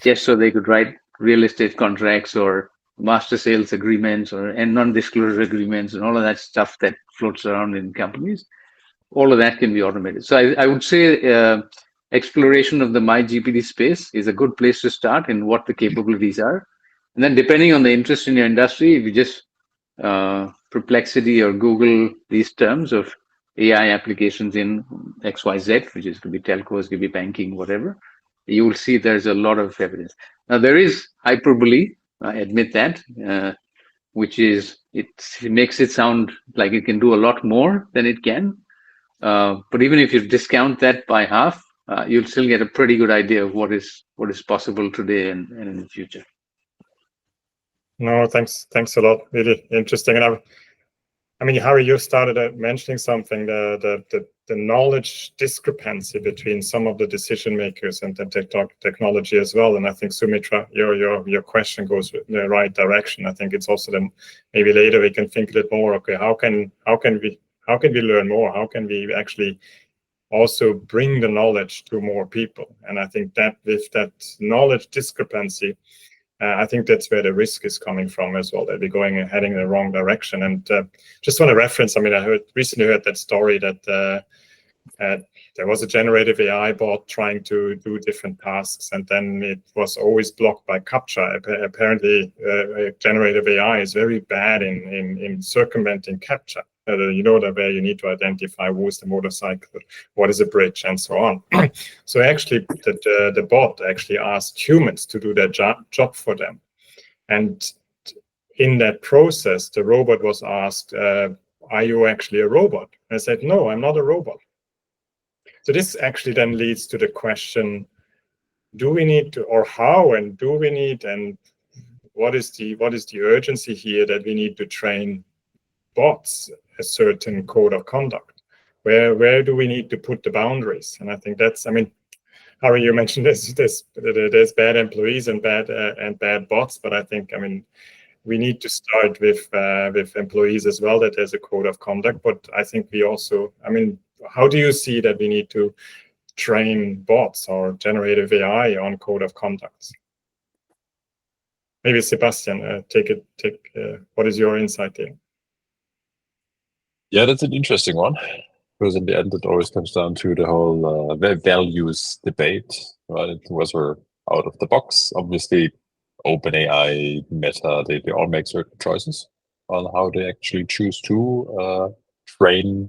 just so they could write real estate contracts or master sales agreements and non-disclosure agreements and all of that stuff that floats around in companies. All of that can be automated. So I would say exploration of the MyGPT space is a good place to start in what the capabilities are. And then depending on the interest in your industry, if you just Perplexity or Google these terms of AI applications in XYZ, which is could be telcos, could be banking, whatever, you will see there's a lot of evidence. Now there is hyperbole, I admit that, which is it makes it sound like it can do a lot more than it can. But even if you discount that by half, you'll still get a pretty good idea of what is possible today and in the future. No, thanks a lot. Really interesting. And I mean, Harry, you started mentioning something, the knowledge discrepancy between some of the decision makers and the technology as well. And I think, Sumitra, your question goes in the right direction. I think it's also then maybe later we can think a little more, okay, how can we learn more? How can we actually also bring the knowledge to more people? And I think that with that knowledge discrepancy, I think that's where the risk is coming from as well, that we're heading in the wrong direction. And just want to reference, I mean, I recently heard that story that there was a generative AI bot trying to do different tasks, and then it was always blocked by CAPTCHA. Apparently, generative AI is very bad in circumventing CAPTCHA. You know, that where you need to identify who is the motorcycle, what is a bridge, and so on. So actually, the bot actually asked humans to do their job for them. And in that process, the robot was asked, are you actually a robot? And I said, no, I'm not a robot. So this actually then leads to the question, do we need to, or how, and do we need, and what is the urgency here that we need to train bots a certain code of conduct? Where do we need to put the boundaries? And I think that's, I mean, Harry, you mentioned there's bad employees and bad bots, but I think, I mean, we need to start with employees as well, that there's a code of conduct. But I think we also, I mean, how do you see that we need to train bots or generative AI on code of conduct? Maybe Sebastian, what is your insight there? Yeah, that's an interesting one, because in the end, it always comes down to the whole values debate, right? Was we're out of the box. Obviously, OpenAI, Meta, they all make certain choices on how they actually choose to train,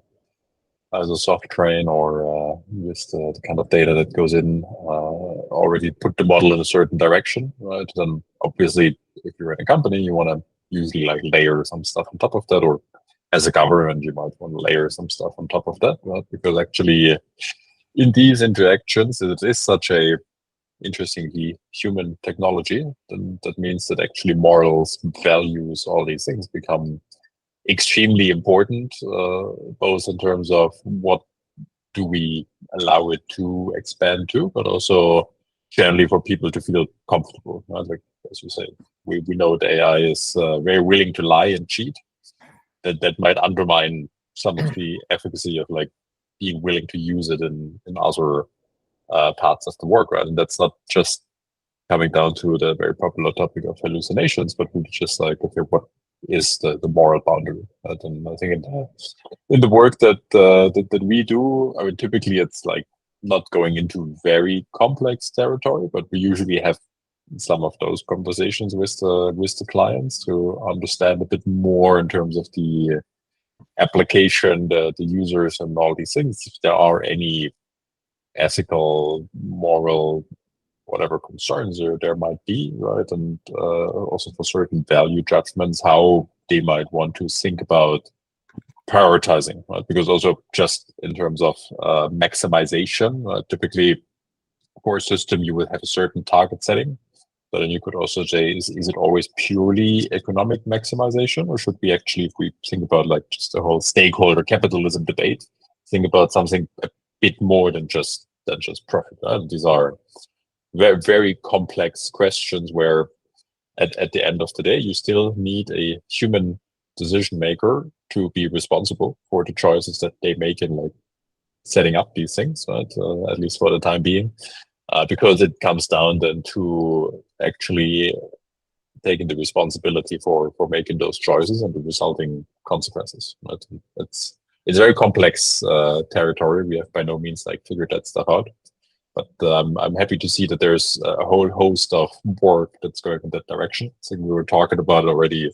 as a soft train or with the kind of data that goes in, already put the model in a certain direction, right? Then obviously, if you're in a company, you want to usually like layer some stuff on top of that, or as a government, you might want to layer some stuff on top of that, right? Because actually, in these interactions, it is such a interestingly human technology, then that means that actually morals, values, all these things become extremely important, both in terms of what do we allow it to expand to, but also generally for people to feel comfortable. Right? Like, as you say, we know the AI is very willing to lie and cheat. That might undermine some of the efficacy of like being willing to use it in other parts of the work, right? And that's not just coming down to the very popular topic of hallucinations, but really just like, okay, what is the moral boundary? Right? And I think in the work that we do, I mean, typically it's like not going into very complex territory, but we usually have some of those conversations with the clients to understand a bit more in terms of the application, the users, and all these things. If there are any ethical, moral, whatever concerns there might be, right? And also for certain value judgments, how they might want to think about prioritizing, right? Because also just in terms of maximization, typically for a system, you would have a certain target setting. But then you could also say, is it always purely economic maximization, or should we actually, if we think about like just the whole stakeholder capitalism debate, think about something a bit more than just profit? Right? These are very, very complex questions where at the end of the day, you still need a human decision maker to be responsible for the choices that they make in like setting up these things, right? At least for the time being. Because it comes down then to actually taking the responsibility for making those choices and the resulting consequences. Right? It's very complex territory. We have by no means like figured that stuff out, but I'm happy to see that there's a whole host of work that's going in that direction. I think we were talking about already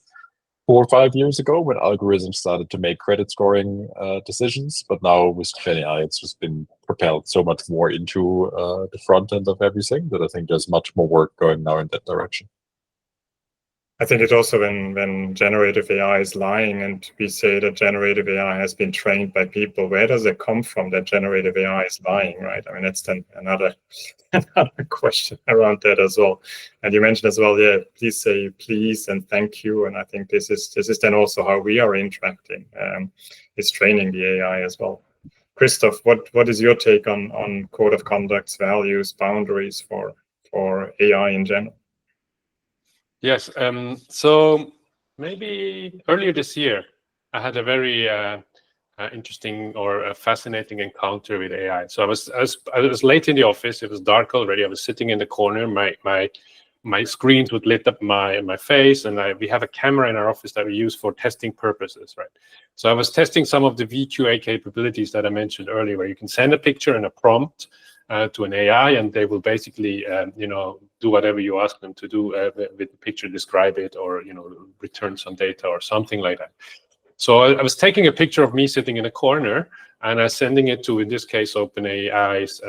4 or 5 years ago when algorithms started to make credit scoring decisions. But now with Gen AI, it's just been propelled so much more into the front end of everything that I think there's much more work going now in that direction. I think it's also when generative AI is lying and we say that generative AI has been trained by people, where does it come from that generative AI is lying, right? I mean, that's then another question around that as well. And you mentioned as well, yeah, please say please and thank you. And I think this is then also how we are interacting, is training the AI as well. Christoph, what is your take on code of conducts, values, boundaries for AI in general? Yes. So maybe earlier this year, I had a very interesting or a fascinating encounter with AI. So I was late in the office. It was dark already. I was sitting in the corner. My screens would lit up my face, and we have a camera in our office that we use for testing purposes, right? So I was testing some of the VQA capabilities that I mentioned earlier, where you can send a picture and a prompt to an AI, and they will basically, do whatever you ask them to do with the picture, describe it, or return some data or something like that. So I was taking a picture of me sitting in a corner, and I was sending it to, in this case, OpenAI's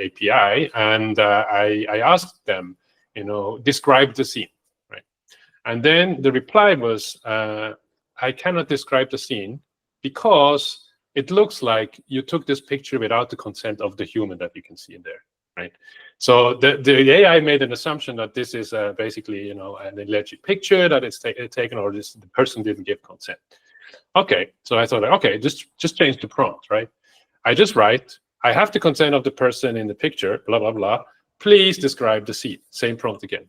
API, and I asked them, describe the scene, right? And then the reply was, I cannot describe the scene because it looks like you took this picture without the consent of the human that you can see in there, right? So the AI made an assumption that this is basically, an alleged picture that it's taken, or the person didn't give consent. Okay, so I thought, okay, just change the prompt, right? I just write, I have the consent of the person in the picture, blah, blah, blah. Please describe the scene. Same prompt again.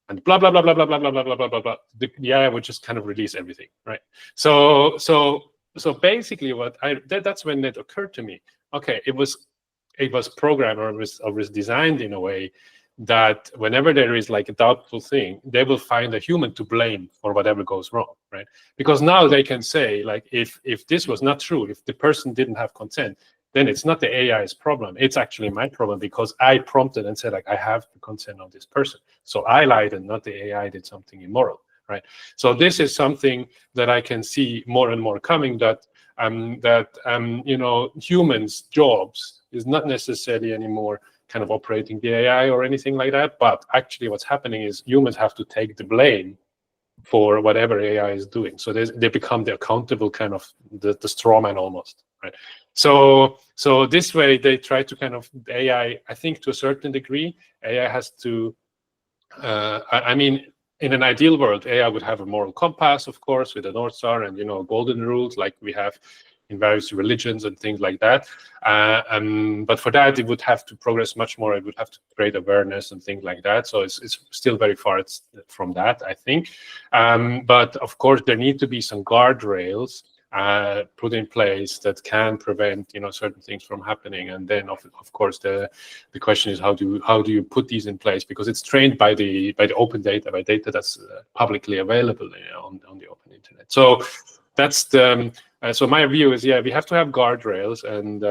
And blah, blah, blah, blah, blah, blah, blah, blah, blah, blah, blah. The AI would just kind of release everything, right? So basically that's when it occurred to me, okay, it was programmed or it was designed in a way that whenever there is like a doubtful thing, they will find a human to blame for whatever goes wrong, right? Because now they can say, like, if this was not true, if the person didn't have consent, then it's not the AI's problem. It's actually my problem because I prompted and said, like, I have the consent of this person. So I lied and not the AI did something immoral, right? So this is something that I can see more and more coming, that humans' jobs is not necessarily anymore kind of operating the AI or anything like that, but actually what's happening is humans have to take the blame for whatever AI is doing. So they become the accountable kind of the straw man almost, right? So this way they try to kind of AI, I think to a certain degree, AI has to, I mean, in an ideal world, AI would have a moral compass, of course, with a North Star and, golden rules like we have in various religions and things like that. But for that, it would have to progress much more. It would have to create awareness and things like that. So it's still very far from that, I think. But of course, there need to be some guardrails put in place that can prevent certain things from happening. And then of course the question is how do you put these in place, because it's trained by the open data, by data that's publicly available on the open internet. So that's the so my view is, we have to have guardrails, and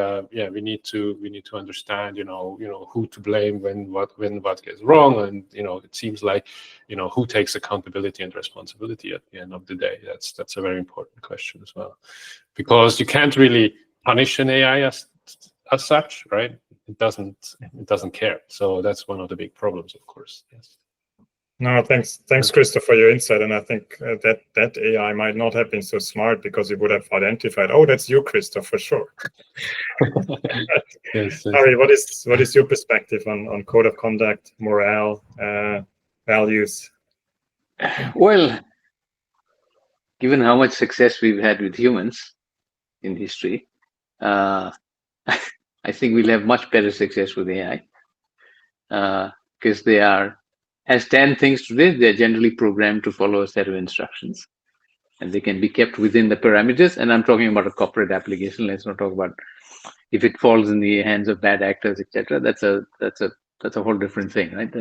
we need to understand who to blame when what goes wrong, and it seems like who takes accountability and responsibility at the end of the day. That's a very important question as well, because you can't really punish an AI as such, right? It doesn't care. So that's one of the big problems, of course. Yes. No, thanks, Christoph, for your insight. And I think that AI might not have been so smart because it would have identified, oh, that's you, Christoph, for sure. Yes. Harry, what is your perspective on code of conduct, morale, values? Well, given how much success we've had with humans in history, I think we'll have much better success with AI, because they are, as 10 things today, they're generally programmed to follow a set of instructions, and they can be kept within the parameters. And I'm talking about a corporate application. Let's not talk about if it falls in the hands of bad actors, etc. That's a whole different thing, right?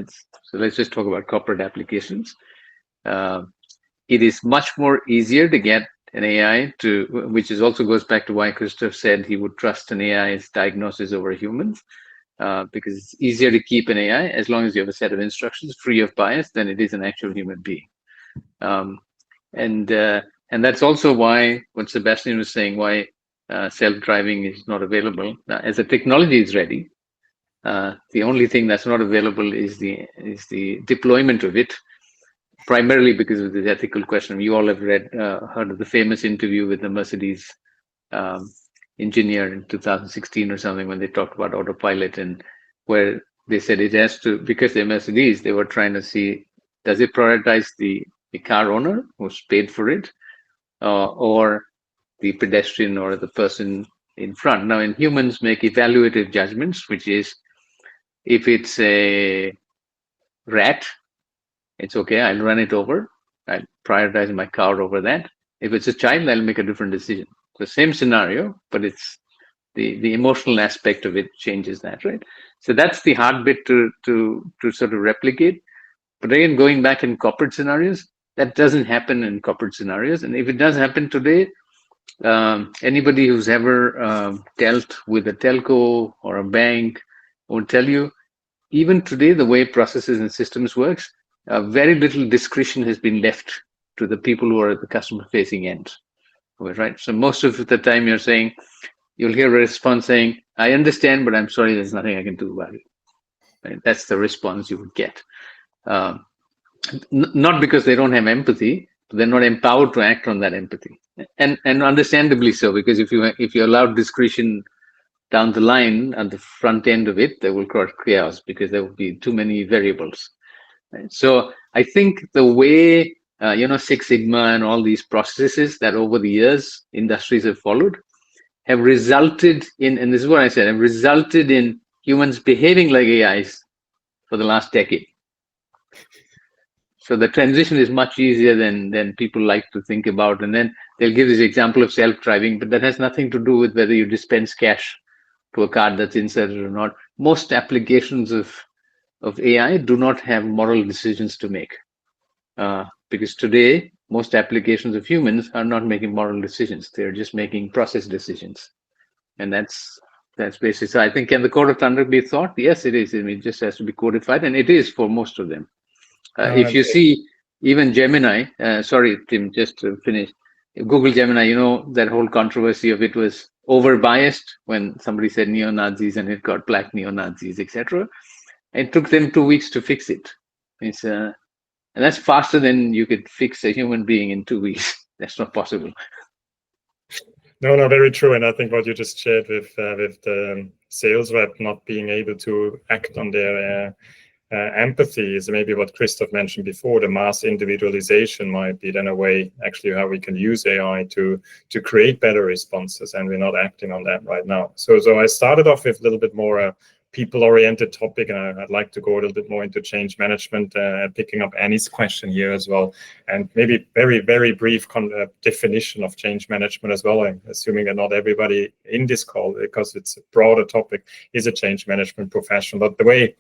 So let's just talk about corporate applications. It is much more easier to get an AI to, which is also goes back to why Christoph said he would trust an AI's diagnosis over humans. Because it's easier to keep an AI as long as you have a set of instructions free of bias than it is an actual human being. And that's also why what Sebastian was saying, why self-driving is not available. As the technology is ready, the only thing that's not available is the deployment of it, primarily because of this ethical question. You all have heard of the famous interview with the Mercedes engineer in 2016 or something, when they talked about autopilot, and where they said it has to, because they're Mercedes, they were trying to see, does it prioritize the car owner who's paid for it, or the pedestrian or the person in front. Now, in humans make evaluative judgments, which is, if it's a rat, it's okay, I'll run it over. I'll prioritize my car over that. If it's a child, I'll make a different decision. The same scenario, but it's the emotional aspect of it changes that, right? So that's the hard bit to sort of replicate. But again, going back in corporate scenarios, that doesn't happen in corporate scenarios. And if it does happen today, anybody who's ever dealt with a telco or a bank will tell you, even today, the way processes and systems works, very little discretion has been left to the people who are at the customer-facing end, right? So most of the time, you'll hear a response saying, "I understand, but I'm sorry, there's nothing I can do about it." Right? That's the response you would get. Not because they don't have empathy, but they're not empowered to act on that empathy, and understandably so, because if you allow discretion down the line at the front end of it, there will cause chaos because there will be too many variables. Right? So I think the way Six Sigma and all these processes that over the years industries have followed have resulted in, and this is what I said, have resulted in humans behaving like AIs for the last decade. So the transition is much easier than people like to think about. And then they'll give this example of self-driving, but that has nothing to do with whether you dispense cash to a card that's inserted or not. Most applications of AI do not have moral decisions to make, because today most applications of humans are not making moral decisions; they're just making process decisions, and that's basically. So I think, can the code of conduct be thought? Yes, it is. I mean, it just has to be codified, and it is for most of them. If you see even Gemini, sorry, Tim, just to finish. Google Gemini, that whole controversy of it was over-biased when somebody said neo-Nazis and it got black neo-Nazis, etc. It took them 2 weeks to fix it. And that's faster than you could fix a human being in 2 weeks. That's not possible. No, very true. And I think what you just shared with the sales rep not being able to act on their empathy is maybe what Christoph mentioned before. The mass individualization might be then a way actually how we can use AI to create better responses, and we're not acting on that right now. So I started off with a little bit more people-oriented topic, and I'd like to go a little bit more into change management, picking up Annie's question here as well, and maybe very, very brief definition of change management as well. I'm assuming that not everybody in this call, because it's a broader topic, is a change management professional. But the way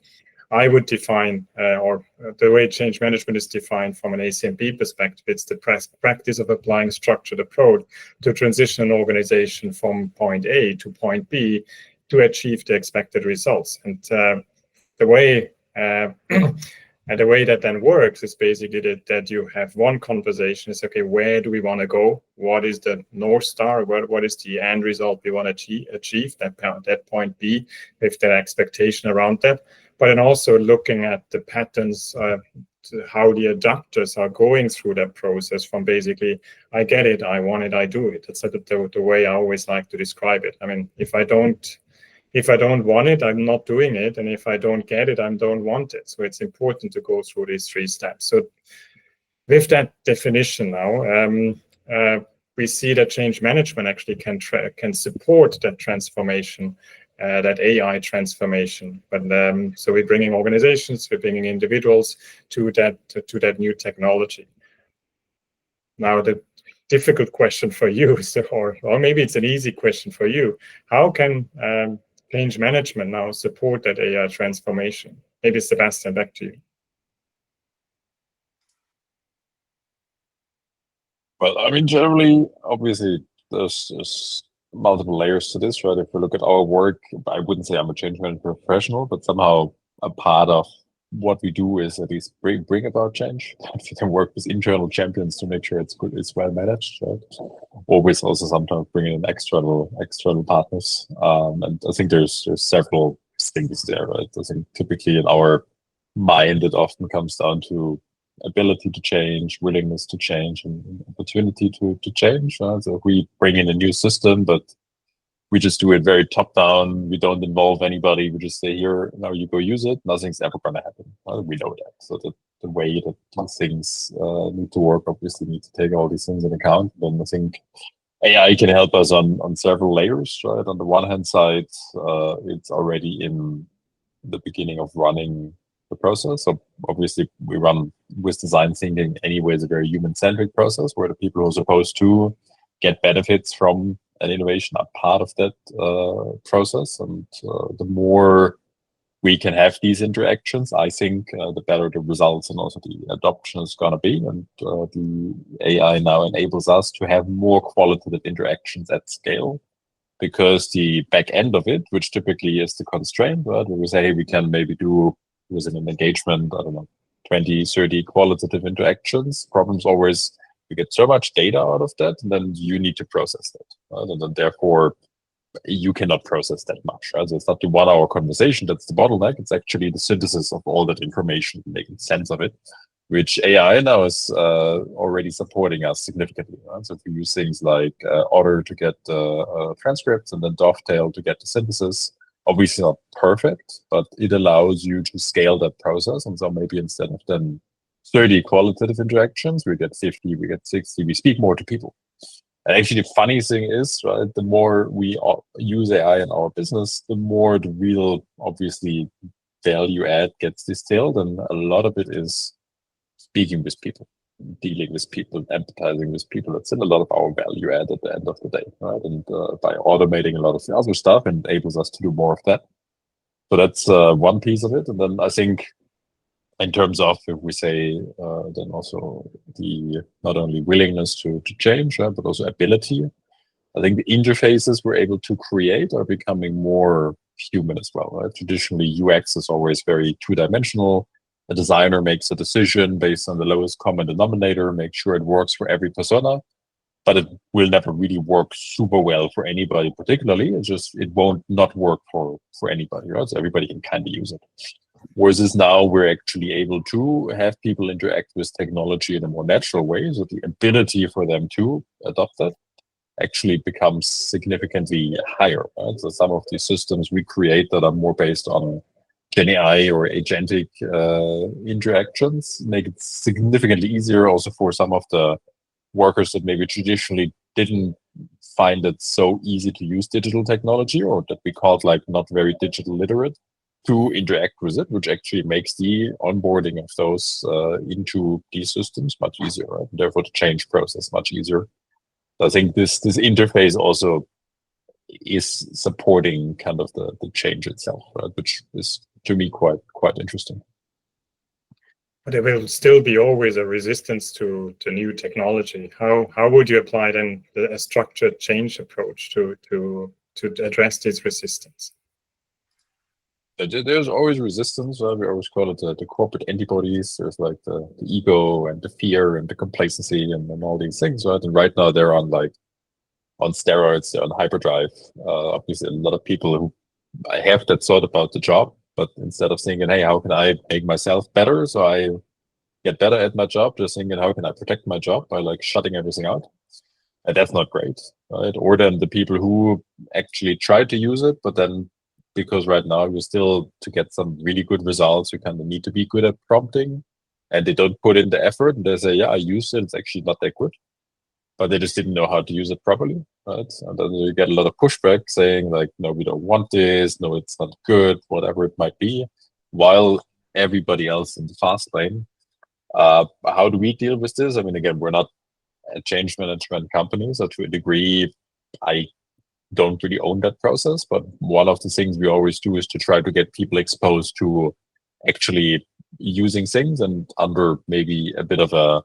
I would define, or the way change management is defined from an ACMP perspective, it's the practice of applying structured approach to transition an organization from point A to point B to achieve the expected results. And the way that then works is basically that you have one conversation is, okay, where do we want to go? What is the North Star? What is the end result we want to achieve? That point B, with the expectation around that. But then also looking at the patterns, how the adapters are going through that process from basically, I get it, I want it, I do it. That's the way I always like to describe it. I mean, if I don't want it, I'm not doing it. And if I don't get it, I don't want it. So it's important to go through these 3 steps. So with that definition now, we see that change management actually can support that transformation, that AI transformation. But so we're bringing organizations, we're bringing individuals to that new technology. Now, the difficult question for you, or maybe it's an easy question for you, how can change management now support that AI transformation? Maybe Sebastian, back to you. Well, I mean, generally, obviously, there's multiple layers to this, right? If we look at our work, I wouldn't say I'm a change management professional, but somehow a part of what we do is at least bring about change. If you can work with internal champions to make sure it's good, it's well managed. Right? Always also sometimes bringing in external partners. And I think there's several things there. Right? I think typically in our mind, it often comes down to ability to change, willingness to change, and opportunity to change. So if we bring in a new system, but we just do it very top down. We don't involve anybody. We just say, here, now you go use it. Nothing's ever going to happen. We know that. So the way that these things need to work, obviously need to take all these things in account. Then I think AI can help us on several layers, right? On the one hand side, it's already in the beginning of running the process. So obviously we run with design thinking anyway, it's a very human-centric process where the people who are supposed to get benefits from an innovation are part of that process. And the more we can have these interactions, I think the better the results and also the adoption is going to be. And the AI now enables us to have more qualitative interactions at scale, because the back end of it, which typically is the constraint, right, where we say, hey, we can maybe do within an engagement, I don't know, 20, 30 qualitative interactions. Problems always, you get so much data out of that, and then you need to process that. Right? And then therefore, you cannot process that much. Right? So it's not the 1 hour conversation that's the bottleneck. It's actually the synthesis of all that information, making sense of it, which AI now is already supporting us significantly. Right? So if we use things like Otter to get transcripts and then Dovetail to get the synthesis, obviously not perfect, but it allows you to scale that process. And so maybe instead of then 30 qualitative interactions, we get 50, we get 60, we speak more to people. And actually the funny thing is, right, the more we use AI in our business, the more the real, obviously, value add gets distilled. And a lot of it is speaking with people, dealing with people, empathizing with people. That's in a lot of our value add at the end of the day, right? And by automating a lot of the other stuff, enables us to do more of that. So that's one piece of it. And then I think in terms of, if we say, then also the not only willingness to change, but also ability. I think the interfaces we're able to create are becoming more human as well. Right? Traditionally, UX is always very two-dimensional. A designer makes a decision based on the lowest common denominator, make sure it works for every persona, but it will never really work super well for anybody particularly. It's just, it won't not work for anybody, right? So everybody can kind of use it. Whereas now we're actually able to have people interact with technology in a more natural way. So the ability for them to adopt that actually becomes significantly higher. Right? So some of these systems we create that are more based on Gen AI or agentic interactions make it significantly easier also for some of the workers that maybe traditionally didn't find it so easy to use digital technology, or that we called like not very digital literate, to interact with it, which actually makes the onboarding of those into these systems much easier, right? Therefore, the change process much easier. So I think this interface also is supporting kind of the change itself, right? Which is to me quite interesting. But there will still be always a resistance to new technology. How would you apply then a structured change approach to address this resistance? There's always resistance. We always call it the corporate antibodies. There's like the ego and the fear and the complacency and all these things, right? And right now they're on steroids, they're on hyperdrive. Obviously, a lot of people who have that thought about the job, but instead of thinking, hey, how can I make myself better so I get better at my job, just thinking, how can I protect my job by like shutting everything out? And that's not great, right? Or then the people who actually try to use it, but then because right now you're still, to get some really good results, you kind of need to be good at prompting, and they don't put in the effort, and they say, yeah, I use it, it's actually not that good, but they just didn't know how to use it properly, right? And then you get a lot of pushback saying like, no, we don't want this, no, it's not good, whatever it might be, while everybody else in the fast lane. How do we deal with this? I mean, again, we're not a change management company, so to a degree, I don't really own that process, but one of the things we always do is to try to get people exposed to actually using things, and under maybe a bit of a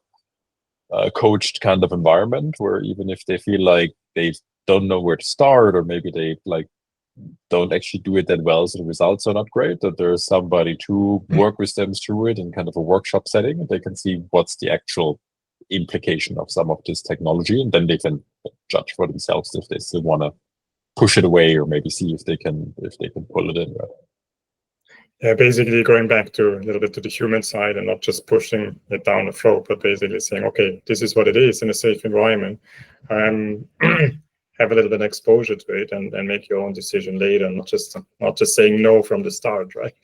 coached kind of environment, where even if they feel like they don't know where to start, or maybe they like don't actually do it that well, so the results are not great, that there's somebody to work with them through it in kind of a workshop setting, and they can see what's the actual implication of some of this technology, and then they can judge for themselves if they still want to push it away, or maybe see if they can pull it in. Right? Yeah, basically going back to a little bit to the human side and not just pushing it down the throat, but basically saying, okay, this is what it is in a safe environment. Have a little bit of exposure to it and make your own decision later, not just saying no from the start, right?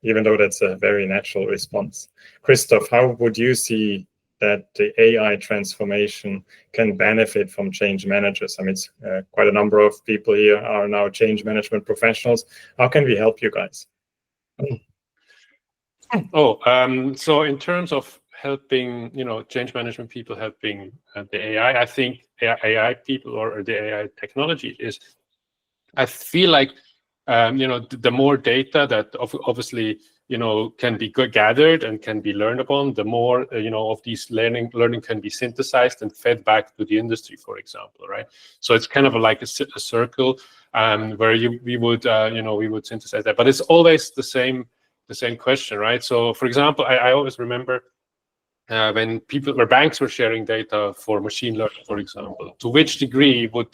Even though that's a very natural response. Christoph, how would you see that the AI transformation can benefit from change managers? I mean, it's quite a number of people here are now change management professionals. How can we help you guys? So in terms of helping, change management people helping the AI, I think AI people or the AI technology is, I feel like, the more data that obviously, can be gathered and can be learned upon, the more, of these learning can be synthesized and fed back to the industry, for example, right? So it's kind of like a circle where we would synthesize that, but it's always the same question, right? So, for example, I always remember when banks were sharing data for machine learning, for example, to which degree would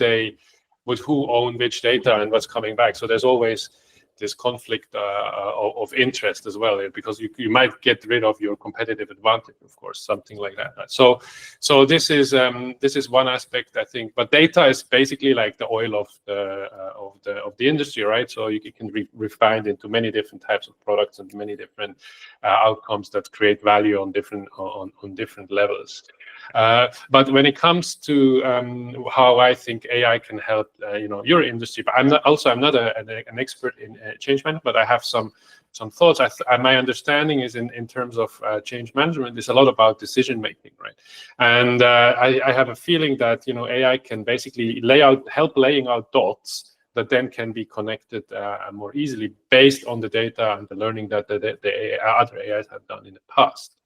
who own which data and what's coming back? So there's always this conflict of interest as well, because you might get rid of your competitive advantage, of course, something like that. So this is one aspect, I think. But data is basically like the oil of the industry, right? So you can refine into many different types of products and many different outcomes that create value on different levels. But when it comes to how I think AI can help, your industry, but I'm not an expert in change management, but I have some thoughts. My understanding is in terms of change management, is a lot about decision making, right? And I have a feeling that AI can basically help laying out dots that then can be connected more easily based on the data and the learning that the other AIs have done in the past.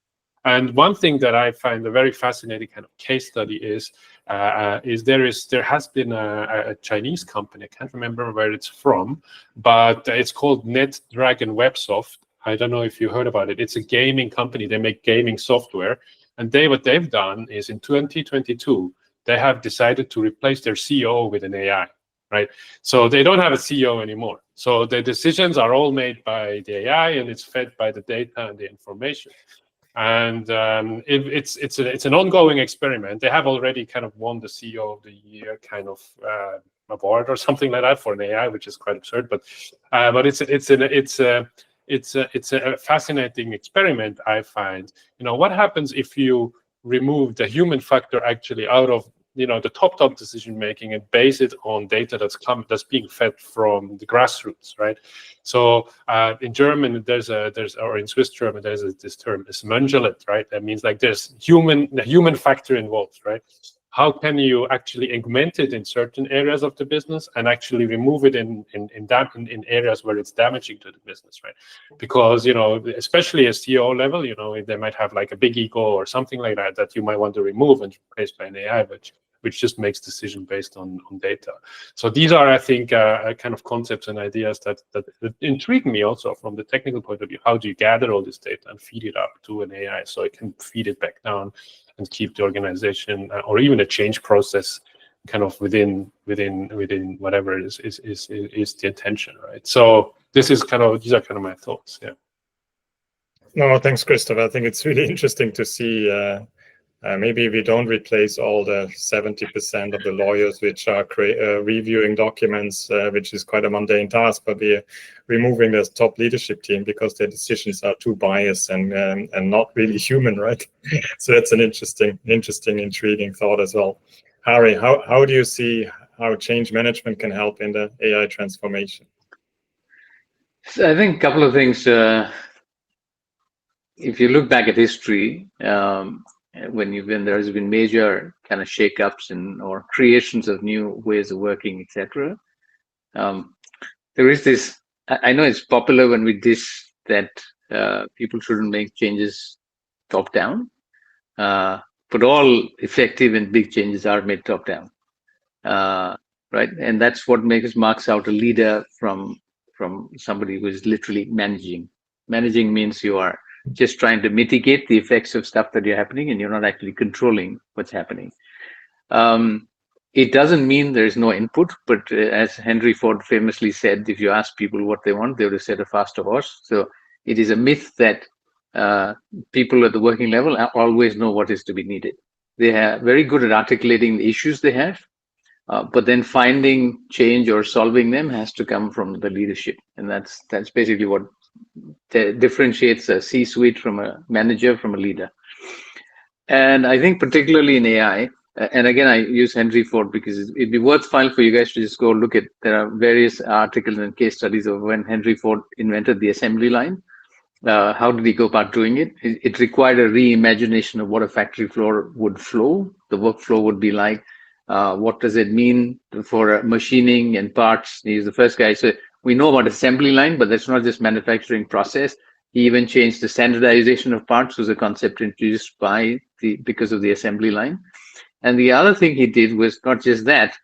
And one thing that I find a very fascinating kind of case study is there has been a Chinese company, I can't remember where it's from, but it's called NetDragon Websoft. I don't know if you heard about it. It's a gaming company. They make gaming software. And what they've done is in 2022, they have decided to replace their CEO with an AI, right? So they don't have a CEO anymore. So the decisions are all made by the AI, and it's fed by the data and the information. And it's an ongoing experiment. They have already kind of won the CEO of the Year kind of award or something like that for an AI, which is quite absurd. But it's a fascinating experiment, I find. What happens if you remove the human factor actually out of the top decision making and base it on data that's being fed from the grassroots, right? So in German, or in Swiss German, there's this term, is Menschelt, right? That means like there's the human factor involved, right? How can you actually augment it in certain areas of the business and actually remove it in areas where it's damaging to the business, right? Because especially at CEO level, they might have like a big ego or something like that you might want to remove and replace by an AI, which just makes decision based on data. So these are, I think, kind of concepts and ideas that intrigue me also from the technical point of view. How do you gather all this data and feed it up to an AI so it can feed it back down and keep the organization or even a change process kind of within whatever is the intention, right? So these are kind of my thoughts. Yeah. No, thanks, Christopher. I think it's really interesting to see. Maybe we don't replace all the 70% of the lawyers which are reviewing documents, which is quite a mundane task, but we're removing the top leadership team because their decisions are too biased and not really human, right? So that's an interesting, intriguing thought as well. Harry, how do you see how change management can help in the AI transformation? So I think a couple of things. If you look back at history, when there has been major kind of shakeups or creations of new ways of working, etc., there is this. I know it's popular when we dish that people shouldn't make changes top down, but all effective and big changes are made top down, right? And that's what marks out a leader from somebody who is literally managing. Managing means you are just trying to mitigate the effects of stuff that are happening, and you're not actually controlling what's happening. It doesn't mean there is no input, but as Henry Ford famously said, if you ask people what they want, they would have said a faster horse. So it is a myth that people at the working level always know what is to be needed. They are very good at articulating the issues they have, but then finding change or solving them has to come from the leadership, and that's basically what differentiates a C-suite from a manager from a leader. And I think particularly in AI, and again, I use Henry Ford because it'd be worthwhile for you guys to just go look at, there are various articles and case studies of when Henry Ford invented the assembly line. How did he go about doing it? It required a reimagination of what a factory floor would flow, the workflow would be like. What does it mean for machining and parts? He's the first guy. So we know about assembly line, but that's not just manufacturing process. He even changed the standardization of parts, was a concept introduced because of the assembly line. And the other thing he did was not just that,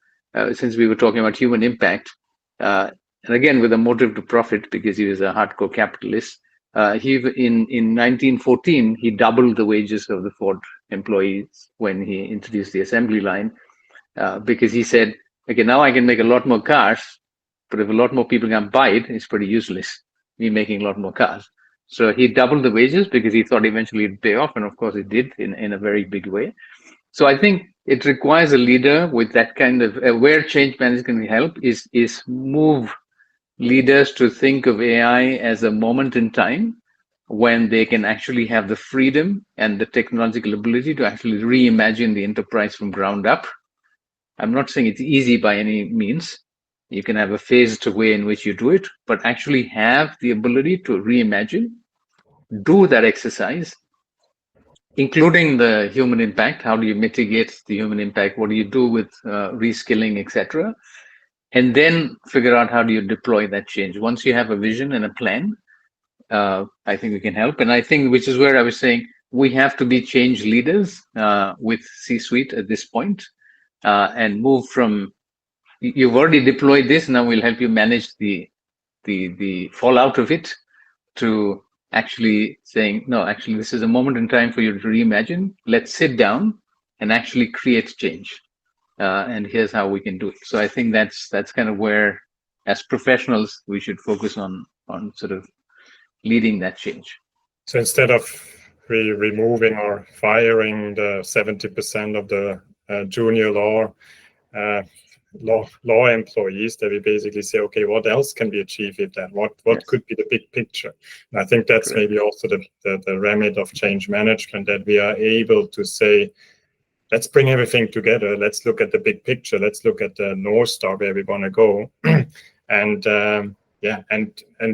since we were talking about human impact, and again with a motive to profit, because he was a hardcore capitalist. In 1914, he doubled the wages of the Ford employees when he introduced the assembly line, because he said, okay, now I can make a lot more cars, but if a lot more people can buy it, it's pretty useless, me making a lot more cars. So he doubled the wages because he thought eventually it'd pay off, and of course it did in a very big way. So I think it requires a leader with that kind of, where change management can help is move leaders to think of AI as a moment in time when they can actually have the freedom and the technological ability to actually reimagine the enterprise from ground up. I'm not saying it's easy by any means. You can have a phased way in which you do it, but actually have the ability to reimagine, do that exercise, including the human impact. How do you mitigate the human impact? What do you do with reskilling, etc.? And then figure out how do you deploy that change. Once you have a vision and a plan, I think we can help. And I think, which is where I was saying, we have to be change leaders with C-suite at this point, and move from, you've already deployed this, now we'll help you manage the fallout of it, to actually saying, no, actually, this is a moment in time for you to reimagine. Let's sit down and actually create change. And here's how we can do it. So I think that's kind of where, as professionals, we should focus on sort of leading that change. So instead of removing or firing the 70% of the junior law employees, that we basically say, okay, what else can be achieved with that? What yes. could be the big picture? And I think that's maybe also the remit of change management, that we are able to say, let's bring everything together. Let's look at the big picture. Let's look at the North Star where we want to go, and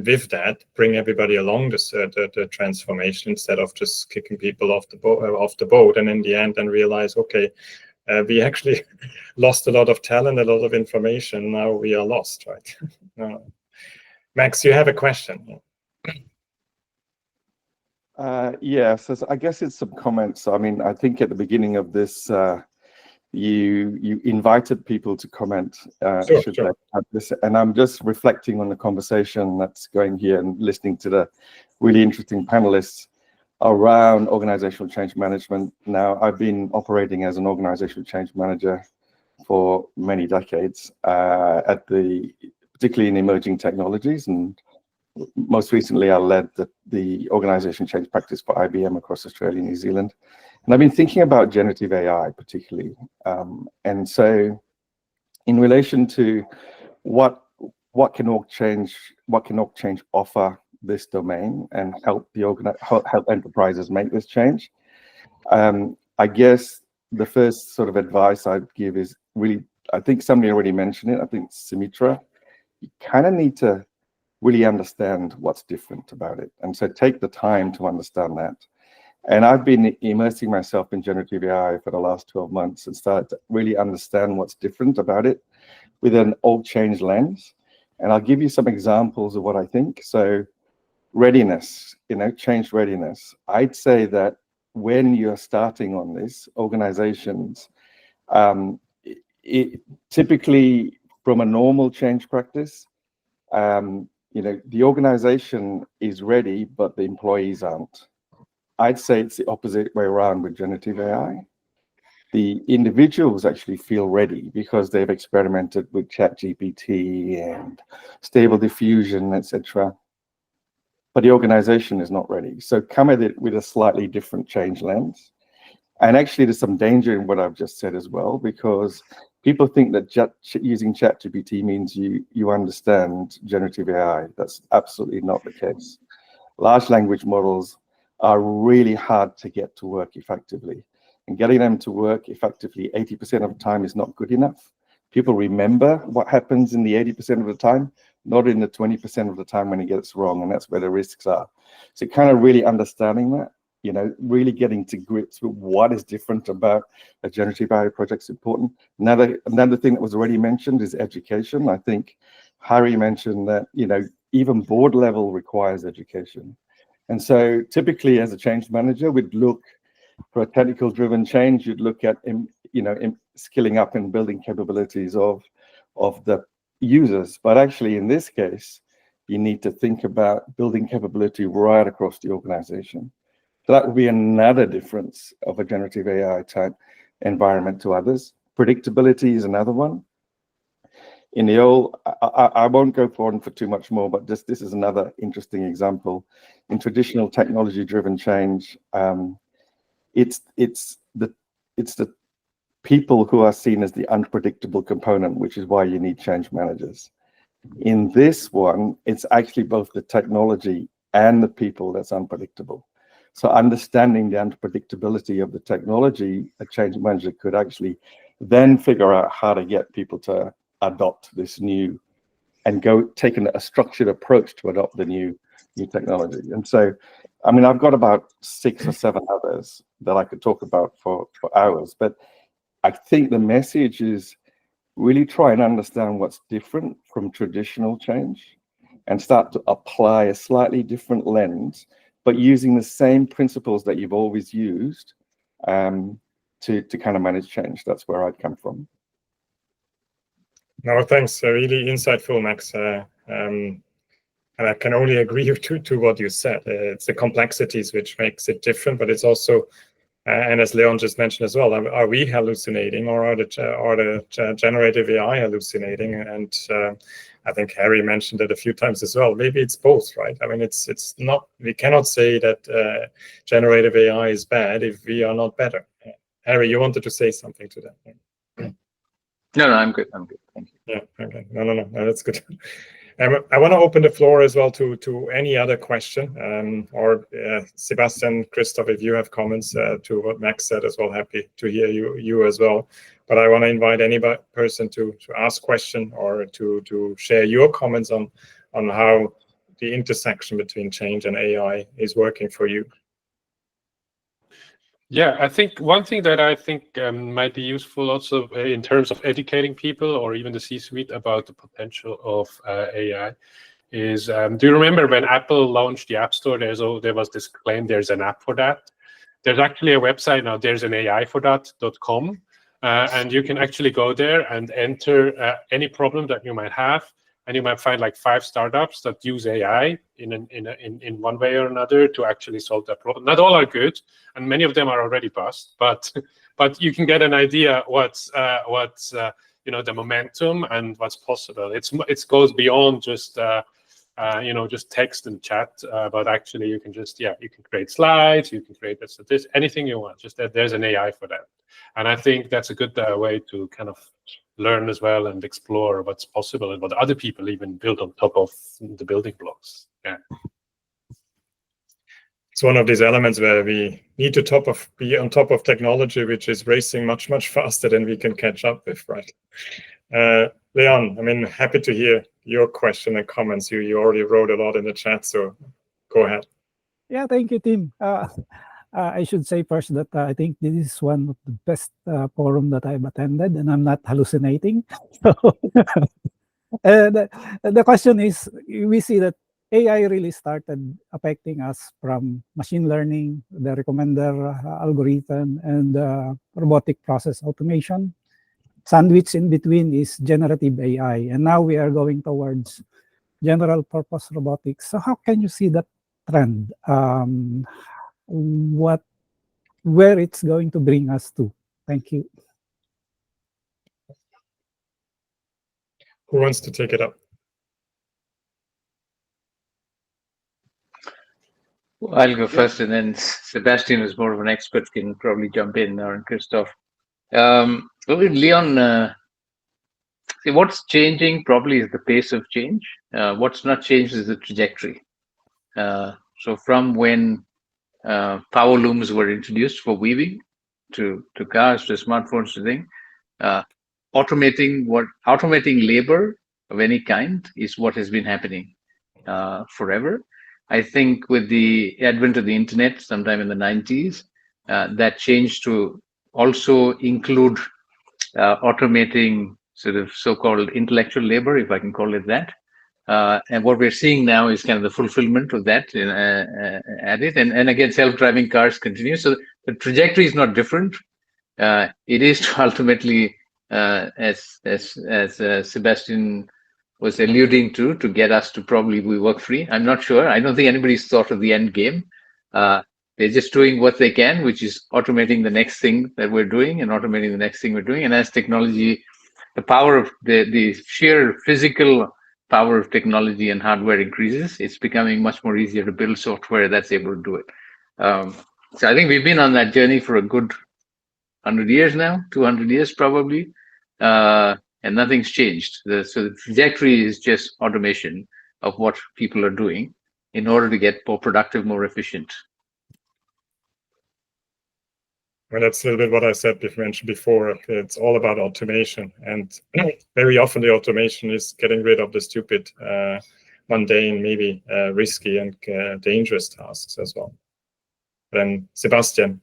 with that, bring everybody along the transformation, instead of just kicking people off the boat, and in the end, then realize, okay, we actually lost a lot of talent, a lot of information. Now we are lost, right? Max, you have a question? Yeah, so I guess it's some comments. I mean, I think at the beginning of this, you invited people to comment. Sure. They have this, and I'm just reflecting on the conversation that's going here and listening to the really interesting panelists around organizational change management. Now, I've been operating as an organizational change manager for many decades, particularly in emerging technologies, and most recently, I led the organization change practice for IBM across Australia and New Zealand. And I've been thinking about generative AI particularly. And so in relation to what can org change offer this domain and help help enterprises make this change, I guess the first sort of advice I'd give is really, I think somebody already mentioned it, I think Sumitra, you kind of need to really understand what's different about it. And so take the time to understand that. And I've been immersing myself in generative AI for the last 12 months and started to really understand what's different about it with an org change lens. And I'll give you some examples of what I think. So readiness, change readiness. I'd say that when you're starting on this, organizations, typically from a normal change practice, the organization is ready, but the employees aren't. I'd say it's the opposite way around with generative AI. The individuals actually feel ready because they've experimented with ChatGPT and Stable Diffusion, etc. But the organization is not ready. So come at it with a slightly different change lens. And actually, there's some danger in what I've just said as well, because people think that using ChatGPT means you understand generative AI. That's absolutely not the case. Large language models are really hard to get to work effectively. And getting them to work effectively 80% of the time is not good enough. People remember what happens in the 80% of the time, not in the 20% of the time when it gets wrong, and that's where the risks are. So kind of really understanding that, really getting to grips with what is different about a generative AI project is important. Another thing that was already mentioned is education. I think Harry mentioned that, even board level requires education. And so typically as a change manager, we'd look for a technical driven change, you'd look at, skilling up and building capabilities of the users. But actually in this case, you need to think about building capability right across the organization. So that would be another difference of a generative AI type environment to others. Predictability is another one. In the old, I won't go on for too much more, but this is another interesting example. In traditional technology-driven change, it's the people who are seen as the unpredictable component, which is why you need change managers. In this one, it's actually both the technology and the people that's unpredictable. So understanding the unpredictability of the technology, a change manager could actually then figure out how to get people to adopt this new and take a structured approach to adopt the new technology. And so, I've got about 6 or 7 others that I could talk about for hours, but I think the message is really try and understand what's different from traditional change and start to apply a slightly different lens, but using the same principles that you've always used to kind of manage change. That's where I'd come from. No, thanks. Really insightful, Max. And I can only agree to what you said. It's the complexities which makes it different, but it's also, and as Leon just mentioned as well, are we hallucinating, or are the generative AI hallucinating? And I think Harry mentioned it a few times as well. Maybe it's both, right? It's not. We cannot say that generative AI is bad if we are not better. Harry, you wanted to say something to that? No, I'm good. Thank you. Yeah. Okay. No, that's good. I want to open the floor as well to any other question, or Sebastian, Christoph, if you have comments to what Max said as well, happy to hear you as well. But I want to invite any person to ask question or to share your comments on how the intersection between change and AI is working for you. Yeah, I think one thing that I think might be useful also in terms of educating people or even the C-suite about the potential of AI is, do you remember when Apple launched the App Store, there was this claim there's an app for that? There's actually a website now, there's an AI4that.com, and you can actually go there and enter any problem that you might have. And you might find like 5 startups that use AI in one way or another to actually solve that problem. Not all are good, and many of them are already bust. But you can get an idea what's the momentum and what's possible. It goes beyond just just text and chat, but actually you can create slides, you can create this, anything you want. Just that there's an AI for that, and I think that's a good way to kind of learn as well and explore what's possible and what other people even build on top of the building blocks. Yeah. It's one of these elements where we need to be on top of technology, which is racing much, much faster than we can catch up with, right? Leon, happy to hear your question and comments. You already wrote a lot in the chat, so go ahead. Yeah, thank you, Tim. I should say first that I think this is one of the best forum that I've attended, and I'm not hallucinating. So, the question is, we see that AI really started affecting us from machine learning, the recommender algorithm, and robotic process automation, sandwich in between is generative AI, and now we are going towards general purpose robotics. So how can you see that trend? Where it's going to bring us to? Thank you. Who wants to take it up? Well, I'll go first, and then Sebastian, who's more of an expert, can probably jump in, or Christoph. Leon, see, what's changing probably is the pace of change. What's not changed is the trajectory. So from when power looms were introduced for weaving to cars, to smartphones, to things, automating labor of any kind is what has been happening forever. I think with the advent of the internet sometime in the 90s, that changed to also include automating sort of so-called intellectual labor, if I can call it that. And what we're seeing now is kind of the fulfillment of that at it. And again, self-driving cars continue. So the trajectory is not different. It is to ultimately, as Sebastian was alluding to get us to probably be work-free. I'm not sure. I don't think anybody's thought of the end game. They're just doing what they can, which is automating the next thing that we're doing and automating the next thing we're doing. And as technology, the power of the sheer physical power of technology and hardware increases, it's becoming much more easier to build software that's able to do it. So I think we've been on that journey for a good 100 years now, 200 years probably, and nothing's changed. So the trajectory is just automation of what people are doing in order to get more productive, more efficient. Well, that's a little bit what I said mentioned before. It's all about automation, and very often the automation is getting rid of the stupid, mundane, maybe risky and dangerous tasks as well. Then Sebastian.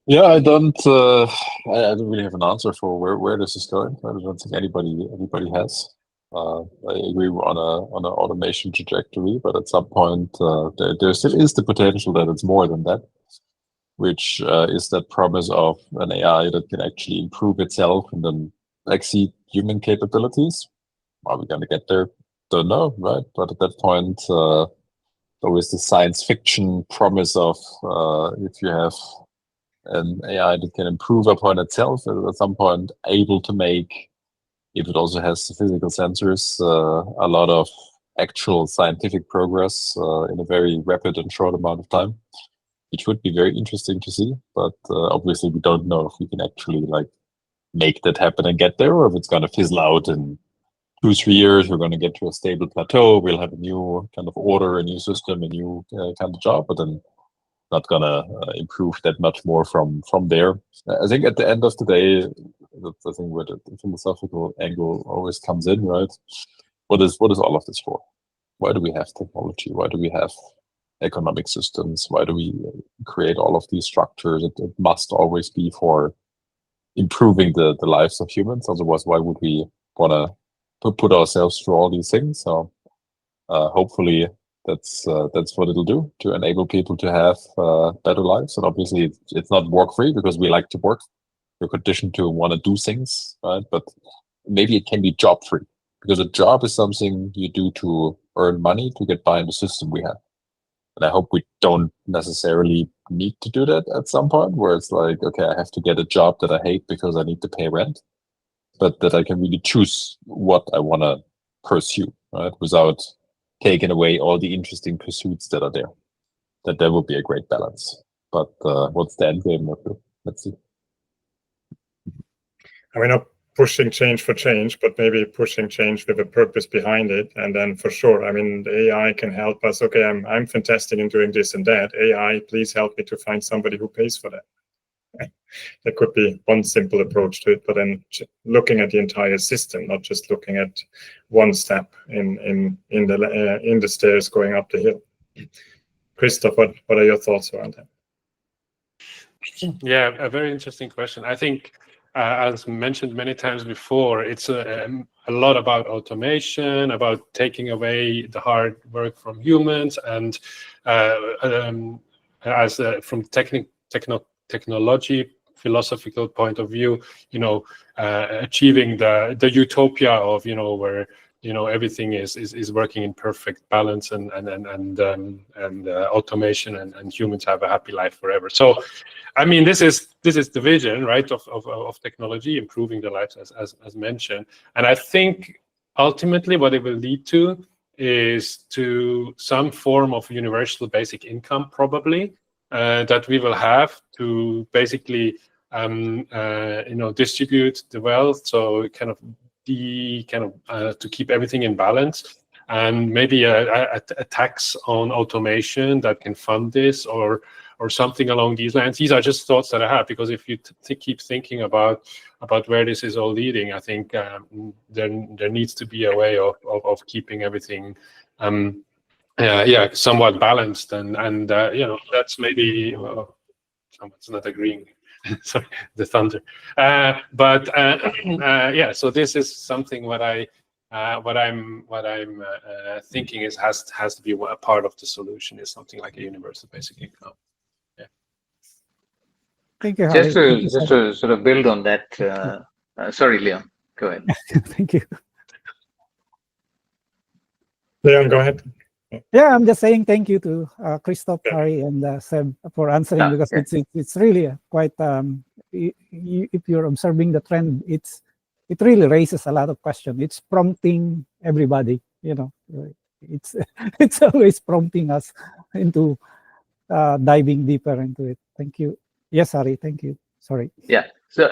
Yeah, I don't really have an answer for where this is going. I don't think anybody has. I agree on an automation trajectory, but at some point there still is the potential that it's more than that, which is that promise of an AI that can actually improve itself and then exceed human capabilities. Are we going to get there? Don't know, right? But at that point, always the science fiction promise of if you have an AI that can improve upon itself, at some point able to make, if it also has the physical sensors, a lot of actual scientific progress in a very rapid and short amount of time, which would be very interesting to see. But obviously we don't know if we can actually like make that happen and get there, or if it's going to fizzle out in 2-3 years. We're going to get to a stable plateau. We'll have a new kind of order, a new system, a new kind of job, but then not gonna improve that much more from there. I think at the end of the day, that's I think where the philosophical angle always comes in, right? What is all of this for? Why do we have technology? Why do we have economic systems? Why do we create all of these structures? It must always be for improving the lives of humans. Otherwise, why would we want to put ourselves through all these things? So hopefully that's what it'll do to enable people to have better lives. And obviously it's not work-free because we like to work. We're conditioned to want to do things, right? But maybe it can be job-free, because a job is something you do to earn money to get by in the system we have. And I hope we don't necessarily need to do that at some point, where it's like, okay, I have to get a job that I hate because I need to pay rent, but that I can really choose what I want to pursue, right? Without taking away all the interesting pursuits that are there. That would be a great balance. But what's the end game? Let's see. I mean, not pushing change for change, but maybe pushing change with a purpose behind it. And then for sure, I mean, the AI can help us. Okay, I'm fantastic in doing this and that. AI, please help me to find somebody who pays for that. That could be one simple approach to it, but then looking at the entire system, not just looking at one step in the stairs going up the hill. Christoph, what are your thoughts around that? Yeah, a very interesting question. I think, as mentioned many times before, it's a lot about automation, about taking away the hard work from humans, and from technology philosophical point of view, achieving the utopia of, where everything is working in perfect balance and automation and humans have a happy life forever. So, I mean, this is the vision, right, of technology improving the lives as mentioned. And I think ultimately what it will lead to is to some form of universal basic income, probably, that we will have to basically distribute the wealth, so kind of to keep everything in balance, and maybe a tax on automation that can fund this, or something along these lines. These are just thoughts that I have, because if you keep thinking about where this is all leading, I think there needs to be a way of keeping everything somewhat balanced, and that's maybe someone's not agreeing. Sorry, the thunder. So this is something what I'm thinking has to be a part of the solution, is something like a universal basic income. Yeah. Thank you, Harry. Just to sort of build on that. Sorry, Leon, go ahead. Thank you. Leon, go ahead. Yeah, I'm just saying thank you to Christoph, Harry, and Seb for answering, because it's really quite. If you're observing the trend, it really raises a lot of questions. It's prompting everybody. It's always prompting us into diving deeper into it. Thank you. Yes, Harry. Thank you. Sorry. Yeah. So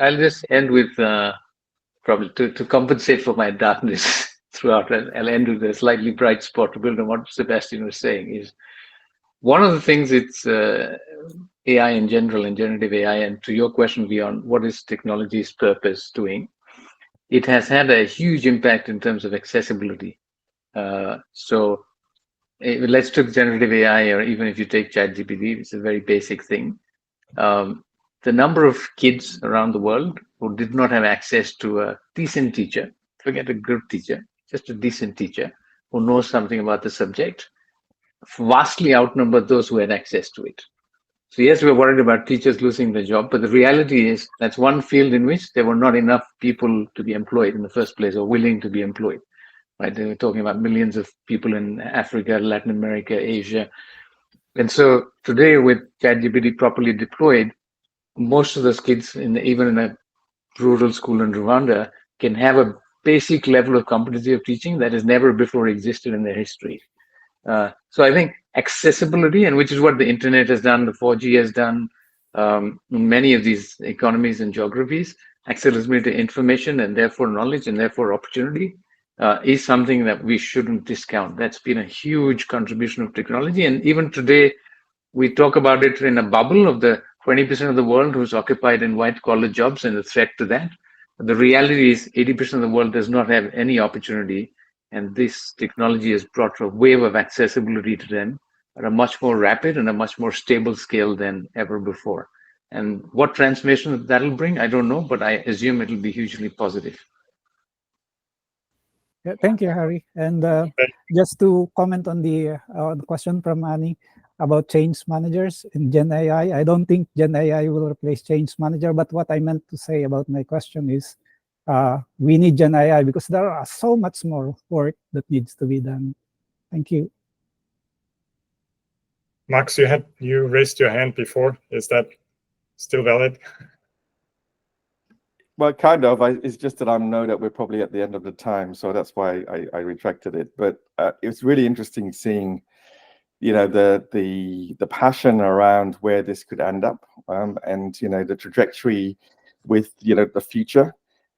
I'll just end with probably to compensate for my darkness throughout. I'll end with a slightly bright spot to build on what Sebastian was saying. Is one of the things it's AI in general and generative AI, and to your question beyond what is technology's purpose doing, it has had a huge impact in terms of accessibility. So let's take generative AI, or even if you take ChatGPT, it's a very basic thing. The number of kids around the world who did not have access to a decent teacher, forget a good teacher, just a decent teacher who knows something about the subject, vastly outnumbered those who had access to it. So yes, we're worried about teachers losing their job, but the reality is that's one field in which there were not enough people to be employed in the first place, or willing to be employed. Right? They were talking about millions of people in Africa, Latin America, Asia. And so today, with ChatGPT properly deployed, most of those kids, even in a rural school in Rwanda, can have a basic level of competency of teaching that has never before existed in their history. So I think accessibility, and which is what the internet has done, the 4G has done, in many of these economies and geographies, accessibility to information and therefore knowledge and therefore opportunity is something that we shouldn't discount. That's been a huge contribution of technology. And even today, we talk about it in a bubble of the 20% of the world who's occupied in white-collar jobs and the threat to that. But the reality is 80% of the world does not have any opportunity, and this technology has brought a wave of accessibility to them at a much more rapid and a much more stable scale than ever before. And what transformation that'll bring, I don't know, but I assume it'll be hugely positive. Yeah, thank you, Harry. And just to comment on the question from Annie about change managers in Gen AI, I don't think Gen AI will replace change manager, but what I meant to say about my question is we need Gen AI because there are so much more work that needs to be done. Thank you. Max, you raised your hand before. Is that still valid? Well, kind of. It's just that I know that we're probably at the end of the time, so that's why I retracted it. But it's really interesting seeing, the passion around where this could end up, and the trajectory with the future.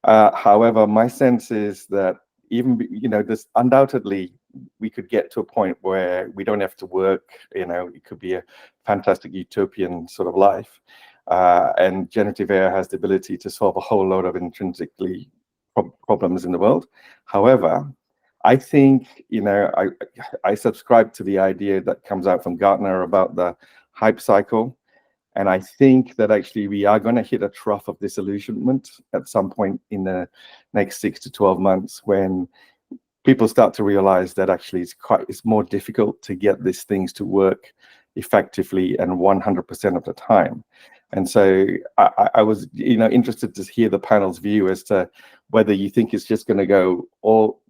However, my sense is that even this undoubtedly we could get to a point where we don't have to work. It could be a fantastic utopian sort of life. And generative AI has the ability to solve a whole load of intrinsically problems in the world. However, I think, I subscribe to the idea that comes out from Gartner about the hype cycle. And I think that actually we are going to hit a trough of disillusionment at some point in the next 6 to 12 months when people start to realize that actually it's more difficult to get these things to work effectively and 100% of the time. And so I was, interested to hear the panel's view as to whether you think it's just going to go all,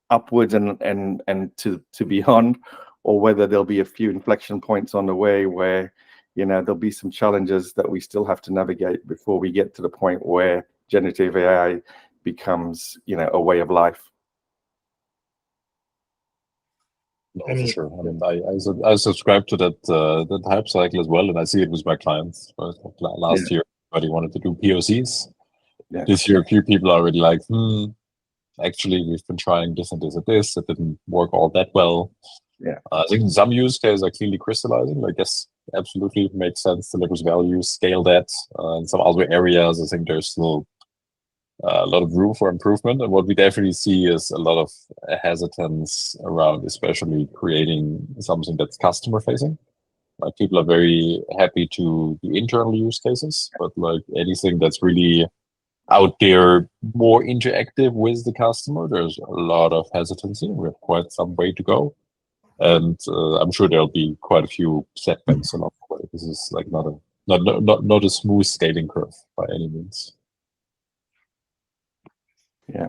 upwards and to beyond, or whether there'll be a few inflection points on the way where, there'll be some challenges that we still have to navigate before we get to the point where generative AI becomes, a way of life. No, for sure. I mean, I subscribe to that hype cycle as well, and I see it with my clients. Right? Last year, everybody wanted to do POCs. Yeah. This year, a few people are already like, actually, we've been trying this and this and this. It didn't work all that well. Yeah. I think some use cases are clearly crystallizing. I guess absolutely makes sense, delivers value, scale that. In some other areas, I think there's still a lot of room for improvement. And what we definitely see is a lot of hesitance around, especially creating something that's customer facing. Like, people are very happy to do internal use cases, but like anything that's really out there, more interactive with the customer, there's a lot of hesitancy. We have quite some way to go. And I'm sure there'll be quite a few setbacks along the way. This is like not a smooth scaling curve by any means. Yeah.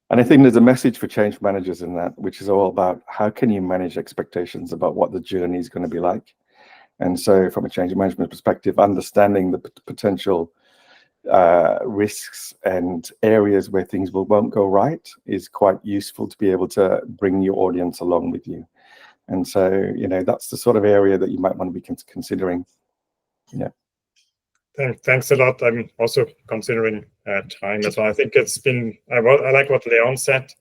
And I think there's a message for change managers in that, which is all about how can you manage expectations about what the journey is going to be like. And so from a change management perspective, understanding the potential risks and areas where things won't go right is quite useful to be able to bring your audience along with you. And so, that's the sort of area that you might want to be considering. Yeah. Thanks a lot. I'm also considering time as well. I think it's been, I like what Leon said.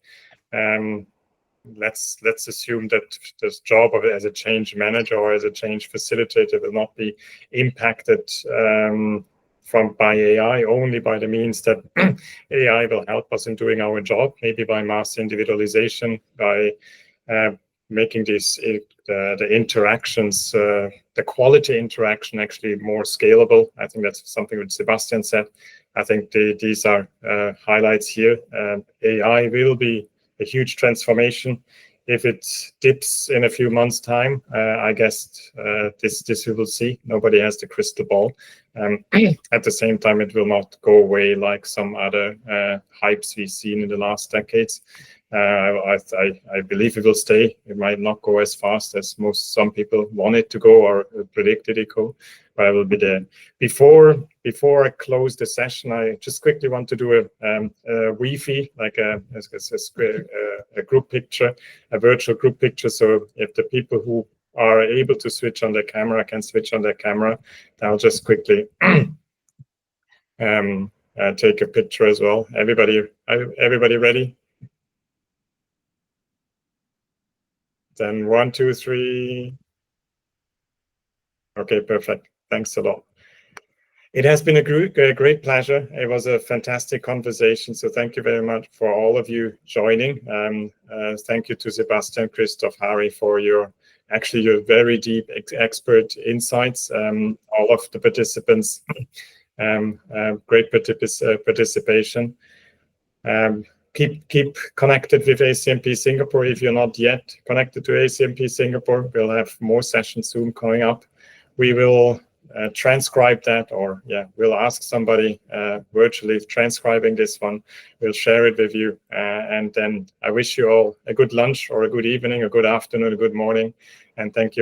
Let's assume that this job of it as a change manager or as a change facilitator will not be impacted by AI, only by the means that AI will help us in doing our job, maybe by mass individualization, by making the interactions, the quality interaction actually more scalable. I think that's something that Sebastian said. I think these are highlights here. AI will be a huge transformation. If it dips in a few months' time, I guess this we will see. Nobody has the crystal ball. At the same time, it will not go away like some other hypes we've seen in the last decades. I believe it will stay. It might not go as fast as some people want it to go or predicted it go, but I will be there. Before I close the session, I just quickly want to do a Wi-Fi, like a group picture, a virtual group picture. So if the people who are able to switch on their camera can switch on their camera, I'll just quickly take a picture as well. Everybody ready? Then 1, 2, 3. Okay, perfect. Thanks a lot. It has been a great pleasure. It was a fantastic conversation. So thank you very much for all of you joining. Thank you to Sebastian, Christoph, Harry for your very deep expert insights. All of the participants, great participation. Keep connected with ACMP Singapore. If you're not yet connected to ACMP Singapore, we'll have more sessions soon coming up. We will transcribe that, or we'll ask somebody virtually transcribing this one. We'll share it with you, and then I wish you all a good lunch or a good evening, a good afternoon, a good morning, and thank you.